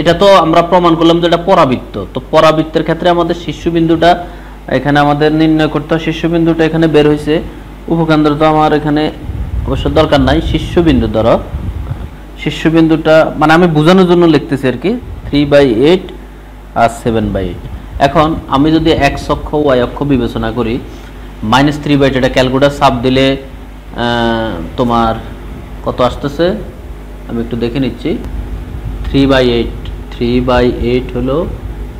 এটা তো আমরা প্রমাণ করলাম যে এটা পরাবৃত্ত। তো পরাবৃত্তের ক্ষেত্রে আমাদের শীর্ষবিন্দুটা এখানে আমাদের নির্ণয় করতে হয়। শীর্ষবিন্দুটা এখানে বের হয়েছে, উপকেন্দ্র তো আমার এখানে অবশ্য দরকার নাই। শীর্ষবিন্দু ধরো, শীর্ষবিন্দুটা মানে আমি বোঝানোর জন্য লিখতেছি আর কি, 3/8 আর 7/8। এখন আমি যদি x অক্ষ y অক্ষ বিবেচনা করি, -3/8, এটা ক্যালকুলেটর চাপ দিলে তোমার কত আসতেছে আমি একটু দেখে নিচ্ছি। 3/8 হলো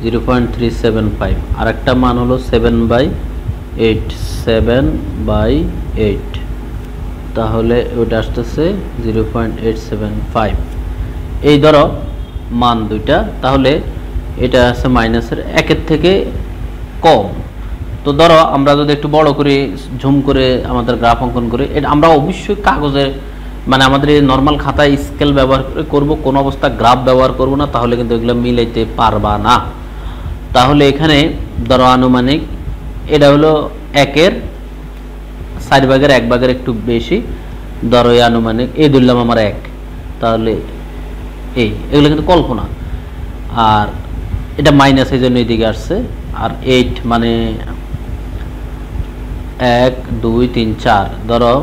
0.375, আর একটা মান হলো 7/8, তাহলে ওটা আসতেছে 0.875। এই ধরো মান দুইটা, তাহলে এটা আছে মাইনাসের 1-এর থেকে কম। তো ধরো আমরা যদি একটু বড় করে ঝুম করে আমাদের গ্রাফ অঙ্কন করি, এটা আমরা অবশ্যই কাগজে মানে আমাদের এই নর্মাল খাতায় স্কেল ব্যবহার করব, কোনো অবস্থা গ্রাফ ব্যবহার করব না, তাহলে কিন্তু এগুলো মিলাইতে পারবা না। তাহলে এখানে ধরো আনুমানিক এটা হলো 1-এর 4/1 একটু বেশি, ধরো এই আনুমানিক এই ধরলাম আমার 1, তাহলে এগুলো কিন্তু কল্পনা। আর এটা মাইনাস এই জন্য এদিকে আসছে। আর 8 মানে 1 2 3 4, ধরো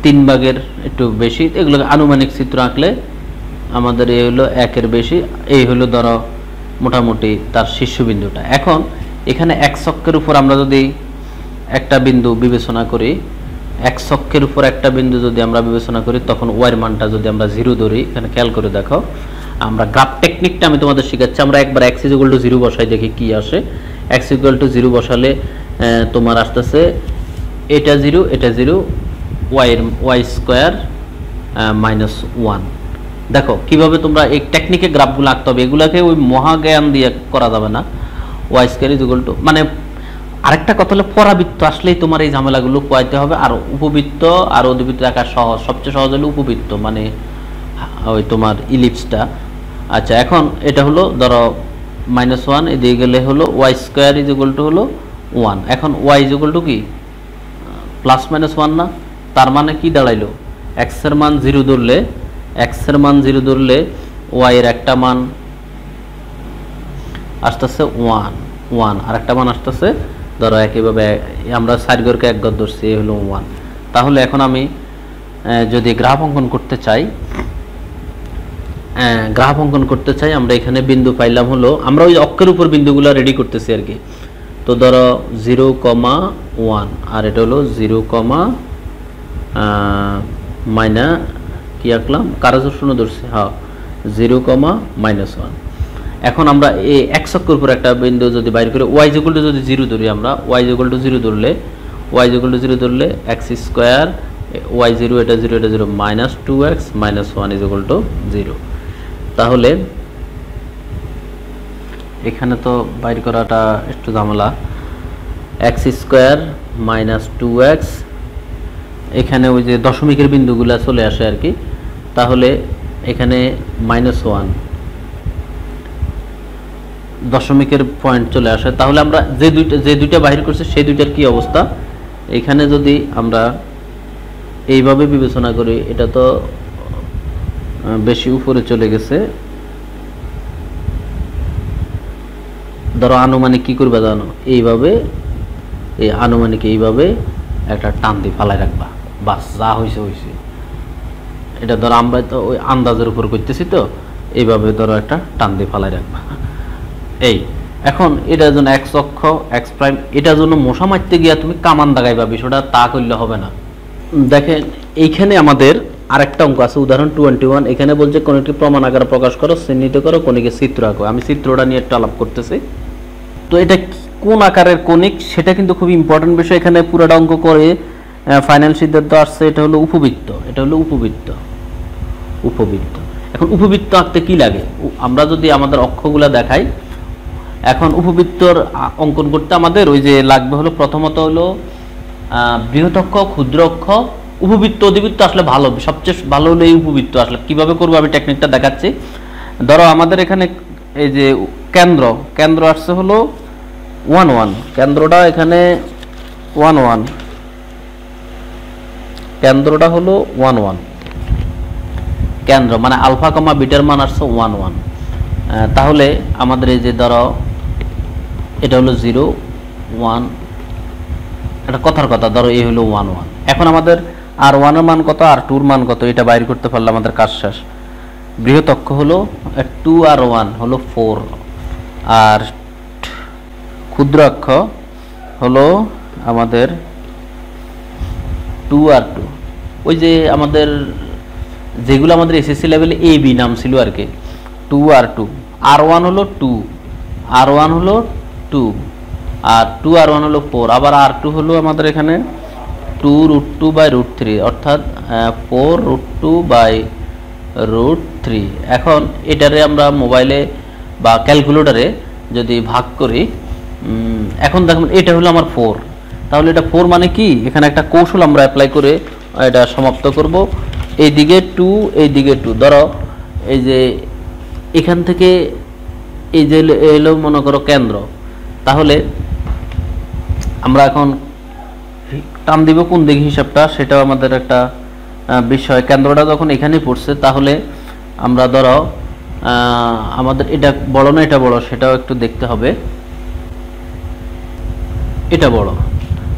3/1 একটু বেশি। এগুলো আনুমানিক চিত্র আঁকলে আমাদের এই হলো 1-এর বেশি, এই হলো ধরো মোটামুটি তার শীর্ষবিন্দুটা। এখন এখানে x অক্ষের উপর আমরা যদি একটা বিন্দু বিবেচনা করি, x অক্ষের উপর একটা বিন্দু যদি আমরা বিবেচনা করি, তখন y এর মানটা যদি আমরা 0 ধরি, এখানে খেয়াল করে দেখো, আমরা গ্রাফ টেকনিকটা আমি তোমাদের শেখাচ্ছি। আমরা একবার x = 0 বসাই, দেখি কি আসে। x = 0 বসালে তোমার আসতেছে এটা 0, এটা 0, y² - 1। দেখো কিভাবে তোমরা এই টেকনিকে গ্রাফগুলো আঁকতে হবে, এগুলাকে ওই মহাজ্ঞান দিয়ে করা যাবে না। y² মানে আরেকটা কথা হলো পরাবৃত্ত আসলেই তোমার এই ঝামেলাগুলো পোয়াইতে হবে। আর উপবৃত্ত আর অধিবৃত্ত রাখা সহজ, সবচেয়ে সহজ হলো উপবৃত্ত, মানে ওই তোমার ইলিপসটা। আচ্ছা, এখন এটা হলো ধরো -1, এদিকে গেলে হলো y² হলো 1। এখন y কি +-1 না, তার মানে কি দাঁড়াইলো, x এর মান 0 ধরলে y এর একটা মান আসতেছে 1, আর একটা মান আসতেছে ধরো একইভাবে আমরা 4 ঘরকে 1 ঘর ধরছি, এই হলো 1। তাহলে এখন আমি যদি গ্রাফ অঙ্কন করতে চাই, আমরা এখানে বিন্দু পাইলাম হলো, আমরা ওই অক্ষের উপর বিন্দুগুলো রেডি করতেছি আর কি। তো ধরো 0,1, আর এটা হলো 0, কি আঁকলাম, কারো শূন্য ধরছি, হ্যাঁ 0,-1। এখন আমরা এই x অক্ষের উপর একটা বিন্দু যদি বাইর করে y যদি 0 ধরি, আমরা y 0 ধরলে x² y0 এটা 0 এটা 0 -2x -1 0। তাহলে এখানে তো বাইর করাটা একটু ঝামেলা, x² -2x, এখানে ওই যে দশমিকের বিন্দুগুলা চলে আসে আর কি। তাহলে এখানে -1 দশমিকের পয়েন্ট চলে আসে। তাহলে আমরা যে দুইটা বাহির করছি সেই দুইটার কি অবস্থা, এখানে যদি আমরা এইভাবে বিবেচনা করি, এটা তো বেশি উপরে চলে গেছে, ধরো আনুমানিক কি করবে জানো, এইভাবে এইভাবে একটা টান দিয়ে ফালাই রাখবা, বাস যা হয়েছে। এটা ধরো আমরা তো ওই আন্দাজের উপর করতেছি, তো এইভাবে ধরো একটা টান দিয়ে ফালাই রাখবা। এই এখন এটার জন্য x অক্ষ x প্রাইম, এটার জন্য মশা মারতে গিয়া তুমি কামান দাগাইবা, বিষয়টা তা করলে হবে না। দেখেন এইখানে আমাদের আরেকটা অঙ্ক আছে, উদাহরণ 21। এখানে বলছে কোনটি প্রমাণ আকারে প্রকাশ করো, চিহ্নিত করো, কোণিকে চিত্র আঁকো। আমি চিত্রটা নিয়ে একটু আলাপ করতেছি। তো এটা কোন আকারের কণিক সেটা কিন্তু খুব ইম্পর্টেন্ট বিষয়। এখানে পুরোটা অঙ্ক করে ফাইনাল সিদ্ধান্ত আসছে এটা হলো উপবৃত্ত। এখন উপবৃত্ত আঁকতে কি লাগে, আমরা যদি আমাদের অক্ষগুলা দেখাই, এখন উপবৃত্তর অঙ্কন করতে আমাদের ওই যে লাগবে হলো প্রথমত হলো বৃহৎ অক্ষ, ক্ষুদ্র অক্ষ, উপবৃত্ত অধিবৃত্ত আসলে ভালো, সবচেয়ে ভালো হলো এই উপবৃত্ত। আসলে কিভাবে করবো আমি টেকনিকটা দেখাচ্ছি। ধরো আমাদের এখানে এই যে কেন্দ্র আসছে হলো 1, কেন্দ্রটা এখানে 1, কেন্দ্রটা হলো 1, কেন্দ্র মানে আলফা কমা বিটার মান আসছে 1। তাহলে আমাদের এই যে ধরো এটা হলো 0, 1, এটা কথার কথা, ধরো এই হলো 1। এখন আমাদের r1 এর মান কত, r2 এর মান কত, এটা বাইর করতে পারলে আমাদের কাজ শেষ। বৃহৎ অক্ষ হলো 2 আর 1 হলো 4, আর ক্ষুদ্র অক্ষ হলো আমাদের 2 আর 2। ওই যে আমাদের যেগুলো আমাদের এসএসসি লেভেলে এ বি নাম ছিল আর কি, 2 আর 2, r1 হলো 2, r1 হলো 2, আর 2 r1 হলো 4, আবার r2 হলো আমাদের এখানে 2√2/√3, অর্থাৎ 4√2/√3। এখন এটারে আমরা মোবাইলে বা ক্যালকুলেটরে যদি ভাগ করি, এখন দেখুন এটা হলো আমার 4, তাহলে এটা 4 মানে কি, এখানে একটা কৌশল আমরা অ্যাপ্লাই করে এটা সমাপ্ত করব। এইদিকে 2, এইদিকে 2, ধরো এই যে এখান থেকে এই যে এলো মনে করো কেন্দ্র, তাহলে আমরা এখন টান দিব কোন দিকে হিসাবটা, সেটাও আমাদের একটা বিষয়। কেন্দ্রটা যখন এখানে পড়ছে, তাহলে আমরা ধরো আমাদের এটা বড় না এটা বড়, সেটাও একটু দেখতে হবে, এটা বড়।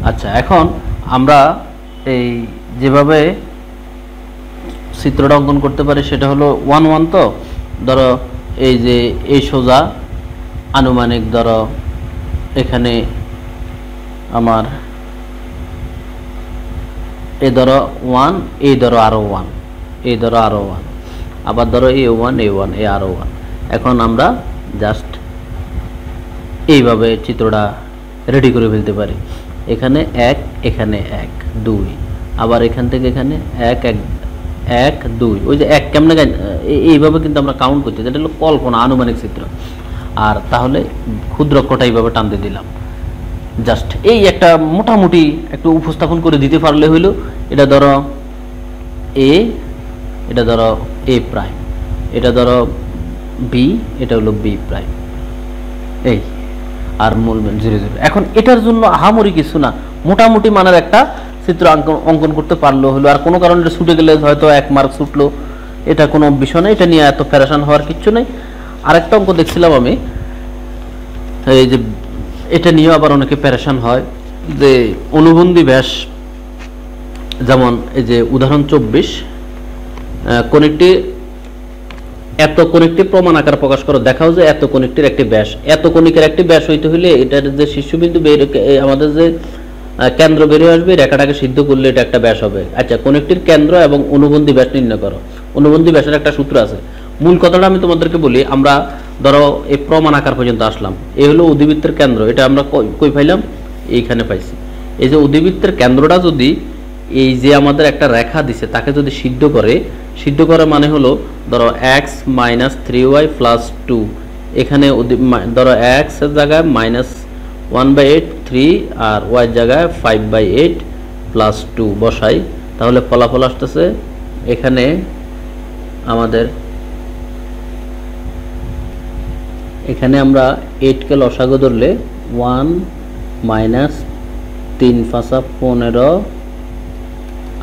আচ্ছা, এখন আমরা এই যেভাবে চিত্রটা অঙ্কন করতে পারি সেটা হলো 1, তো ধরো এই যে এই সোজা আনুমানিক, ধরো এখানে আমার এই ধরো 1, এই ধরো আরো 1, এই ধরো আরো 1, আবার ধরো A1 এই আরো 1। এখন আমরা জাস্ট এইভাবে চিত্রটা রেডি করে ফেলতে পারি। এখানে 1, এখানে 1, 2, আবার এখান থেকে এখানে 1, 1, 2, ওই যে 1 কেমনে এইভাবে কিন্তু আমরা কাউন্ট করছি, যেটা হলো কল্পনা, আনুমানিক চিত্র। আর তাহলে ক্ষুদ্র অক্ষটা এইভাবে টানতে দিলাম, জাস্ট এই একটা মোটামুটি একটু উপস্থাপন করে দিতে পারলে হইলো, এটা ধরো এ, এটা ধরো এ প্রাইম, এটা ধরো বি, এটা হলো বি প্রাইম, এই আর মূলবিন্দু 0 0। এখন এটার জন্য আহামরি কিছু না, মোটামুটি মানের একটা চিত্র অঙ্কন করতে পারলো হলো। আর কোনো কারণে ছুটে গেলে হয়তো 1 মার্ক ছুটলো, এটা কোনো বিষয় নেই, এটা নিয়ে এত প্যারেশান হওয়ার কিচ্ছু নেই। আরেকটা অঙ্ক দেখছিলাম আমি, এই যে এটা নিয়ে আবার অনেকে প্যারেশান হয় যে অনুবন্ধী ব্যাস, যেমন এই যে উদাহরণ 24, কোণিকটি এত কোণিকটি প্রমাণ আকার প্রকাশ করো, দেখাও যে এত কোণিকটির একটি ব্যাস, এত কোণিকের একটি ব্যাস হইতে হলে এটার যে শীর্ষবিন্দু আমাদের যে কেন্দ্র বেরিয়ে আসবে, রেখাটাকে সিদ্ধ করলে এটা একটা ব্যাস হবে। আচ্ছা, কোণিকটির কেন্দ্র এবং অনুবন্ধী ব্যাস নির্ণয় করো। অনুবন্ধী ব্যাসের একটা সূত্র আছে। মূল কথাটা আমি তোমাদেরকে বলি, আমরা ধরো এই প্রমাণ আকার পর্যন্ত আসলাম, এই হলো অধিবৃত্তের কেন্দ্র, এটা আমরা কই পাইলাম, এইখানে পাইছি। এই যে অধিবৃত্তের কেন্দ্রটা যদি এই যে আমাদের একটা রেখা দিছে তাকে যদি সিদ্ধ করে মানে হলো ধরো x - 3y + 2, এখানে ধরো x এর জায়গায় -1/8 3 আর y এর জায়গায় 5/8 + 2 বসাই, তাহলে ফলাফল আসতেছে এখানে আমাদের, এখানে আমরা 8 কে লসাগু ধরলে 1 - 3 × 5 = 15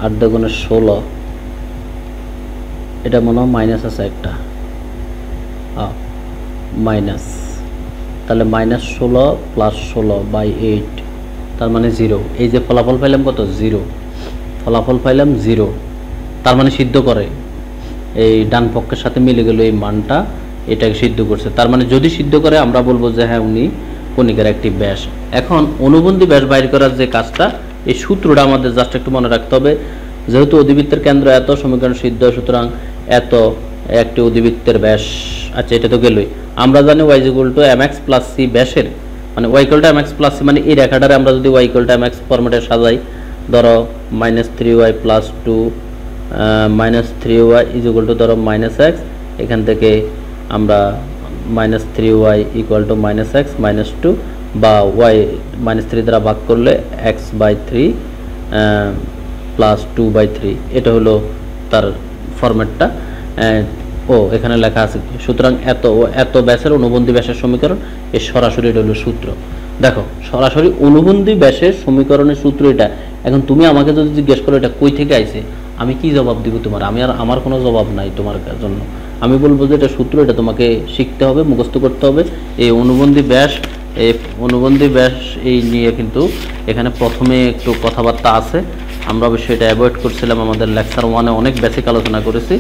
8 × 2 = 16, এটা মনে হয় মাইনাস আছে একটা, মাইনাস, তাহলে -16 + 16/8, তার মানে 0। এই যে ফলাফল পাইলাম কত, 0, ফলাফল পাইলাম 0, তার মানে সিদ্ধ করে, এই ডান পক্ষের সাথে মিলে গেল এই মানটা, এটাকে সিদ্ধ করছে। তার মানে যদি সিদ্ধ করে আমরা বলবো যে হ্যাঁ উনি কণিকার একটি ব্যাস। এখন অনুবন্ধী ব্যাস বাইর করার যে কাজটা, এই সূত্রটা আমাদের জাস্ট একটু মনে রাখতে হবে। যেহেতু অধিবৃত্তের কেন্দ্র এত, সমীকরণ সিদ্ধ, সুতরাং এত একটি অধিবৃত্তের ব্যাস। আচ্ছা, এটা তো গেলই। আমরা জানি y = mx + c ব্যাসের, মানে y = mx + c, মানে এই রেখাটারে আমরা যদি y = mx ফরম্যাটে সাজাই, ধরো -3y + 2 -3y = ধরো -x, এখান থেকে আমরা -3y = -x - 2, বা y -3 দ্বারা ভাগ করলে x/3 + 2/3, এটা হলো তার ফরম্যাটটা। এখানে লেখা আছে, সুতরাং এত ব্যাসের অনুবন্ধী ব্যাসের সমীকরণ, এর সরাসরি এটা হলো সূত্র। দেখো, সরাসরি অনুবন্ধী ব্যাসের সমীকরণের সূত্র এটা। এখন তুমি আমাকে যদি জিজ্ঞেস করো এটা কই থেকে আইছে, আমি কি জবাব দিব তোমার? আমার কোনো জবাব নাই তোমার জন্য। আমি বলবো যে এটা সূত্র, এটা তোমাকে শিখতে হবে, মুখস্থ করতে হবে। এই অনুবন্ধী ব্যাস এই নিয়ে কিন্তু এখানে প্রথমে একটু কথাবার্তা আছে, আমরা অবশ্যই এটা অ্যাভয়েড করছিলাম, আমাদের লেকচার 1-এ অনেক বেসিক আলোচনা করেছি,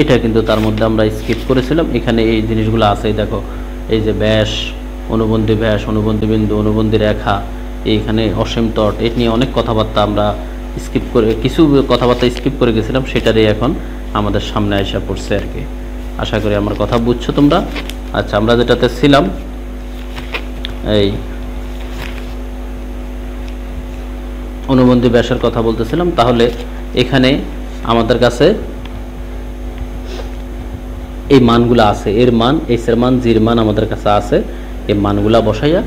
এটা কিন্তু তার মধ্যে আমরা স্কিপ করেছিলাম। এখানে এই জিনিসগুলো আছে, দেখো এই যে ব্যাস, অনুবন্ধী ব্যাস, অনুবন্ধী বিন্দু, অনুবন্ধী রেখা, এইখানে অসীম তট, এ নিয়ে অনেক কথাবার্তা আমরা কিছু কথাবার্তা স্কিপ করে গেছিলাম, সেটারই এখন আমাদের সামনে আসা পড়ছে আর কি। আশা করি আমার কথা বুঝছো তোমরা। আচ্ছা, আমরা যেটাতে ছিলাম, এই অনুবন্ধী ব্যাসের কথা বলতেছিলাম। তাহলে এখানে আমাদের কাছে এই মানগুলো আছে, এর মান, এস এর মান, জির মান আমাদের কাছে আছে। এই মানগুলা বসাইয়া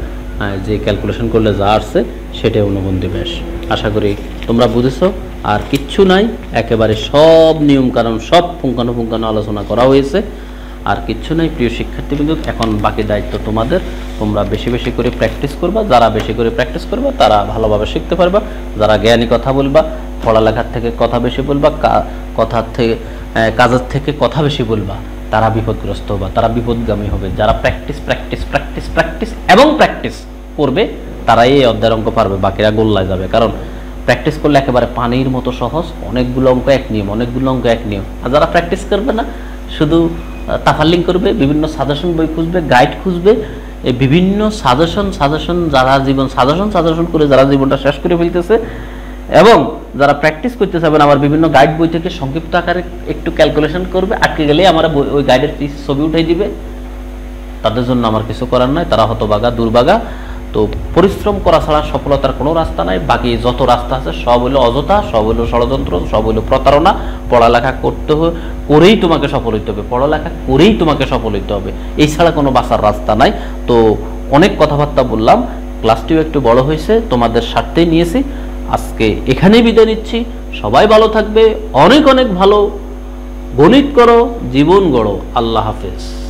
যে ক্যালকুলেশন করলে যা আসছে সেটাই অনুবন্ধী ব্যাস। আশা করি তোমরা বুঝেছো। আর কিচ্ছু নাই, একেবারে সব নিয়ম কারণ সব পুঙ্খানুপুঙ্খানু আলোচনা করা হয়েছে, আর কিচ্ছু নাই। প্রিয় শিক্ষার্থীবৃন্দ, এখন বাকি দায়িত্ব তোমাদের। তোমরা বেশি বেশি করে প্র্যাকটিস করবা, যারা বেশি করে প্র্যাকটিস করবা তারা ভালোভাবে শিখতে পারবা। যারা জ্ঞানী কথা বলবা, পড়ালেখার থেকে কথা বেশি বলবা, কাজের থেকে কথা বেশি বলবা, তারা বিপদগ্রস্ত হবা, তারা বিপদগামী হবে। যারা প্র্যাকটিস করবে তারাই এই অধ্যায়ের অঙ্ক পারবে, বাকিরা গোল্লায় যাবে। কারণ প্র্যাকটিস করলে একেবারে পানির মতো সহজ, অনেকগুলো অঙ্ক এক নিয়ম, আর যারা প্র্যাকটিস করবে না, শুধু তাফালিং করবে, বিভিন্ন সাজেশন বই খুঁজবে, গাইড খুঁজবে, বিভিন্ন সাজেশন যারা সাজেশন করে যারা জীবনটা শেষ করে ফেলতেছে, এবং যারা প্র্যাকটিস করতে চাবেন আবার বিভিন্ন গাইড বই থেকে সংক্ষিপ্ত আকারে একটু ক্যালকুলেশন করবে, আটকে গেলে আমার ওই গাইডের ছবি উঠাই দিবে, তাদের জন্য আমার কিছু করার নাই, তারা হতভাগা, দুর্ভাগা। তো পরিশ্রম করা ছাড়া সফলতার কোনো রাস্তা নাই। বাকি যত রাস্তা আছে সব হলো অযথা, সব হলো ষড়যন্ত্র, সব হলো প্রতারণা। পড়ালেখা করেই তোমাকে সফল হইতে হবে, পড়ালেখা করেই তোমাকে সফল হইতে হবে, এই ছাড়া কোনো বাঁচার রাস্তা নাই। তো অনেক কথাবার্তা বললাম, ক্লাসটিও একটু বড় হয়েছে, তোমাদের স্বার্থেই নিয়েছি। আজকে এখানেই বিদায় নিচ্ছি। সবাই ভালো থাকবে, অনেক অনেক ভালো গণিত করো, জীবন গড়ো। আল্লাহ হাফেজ।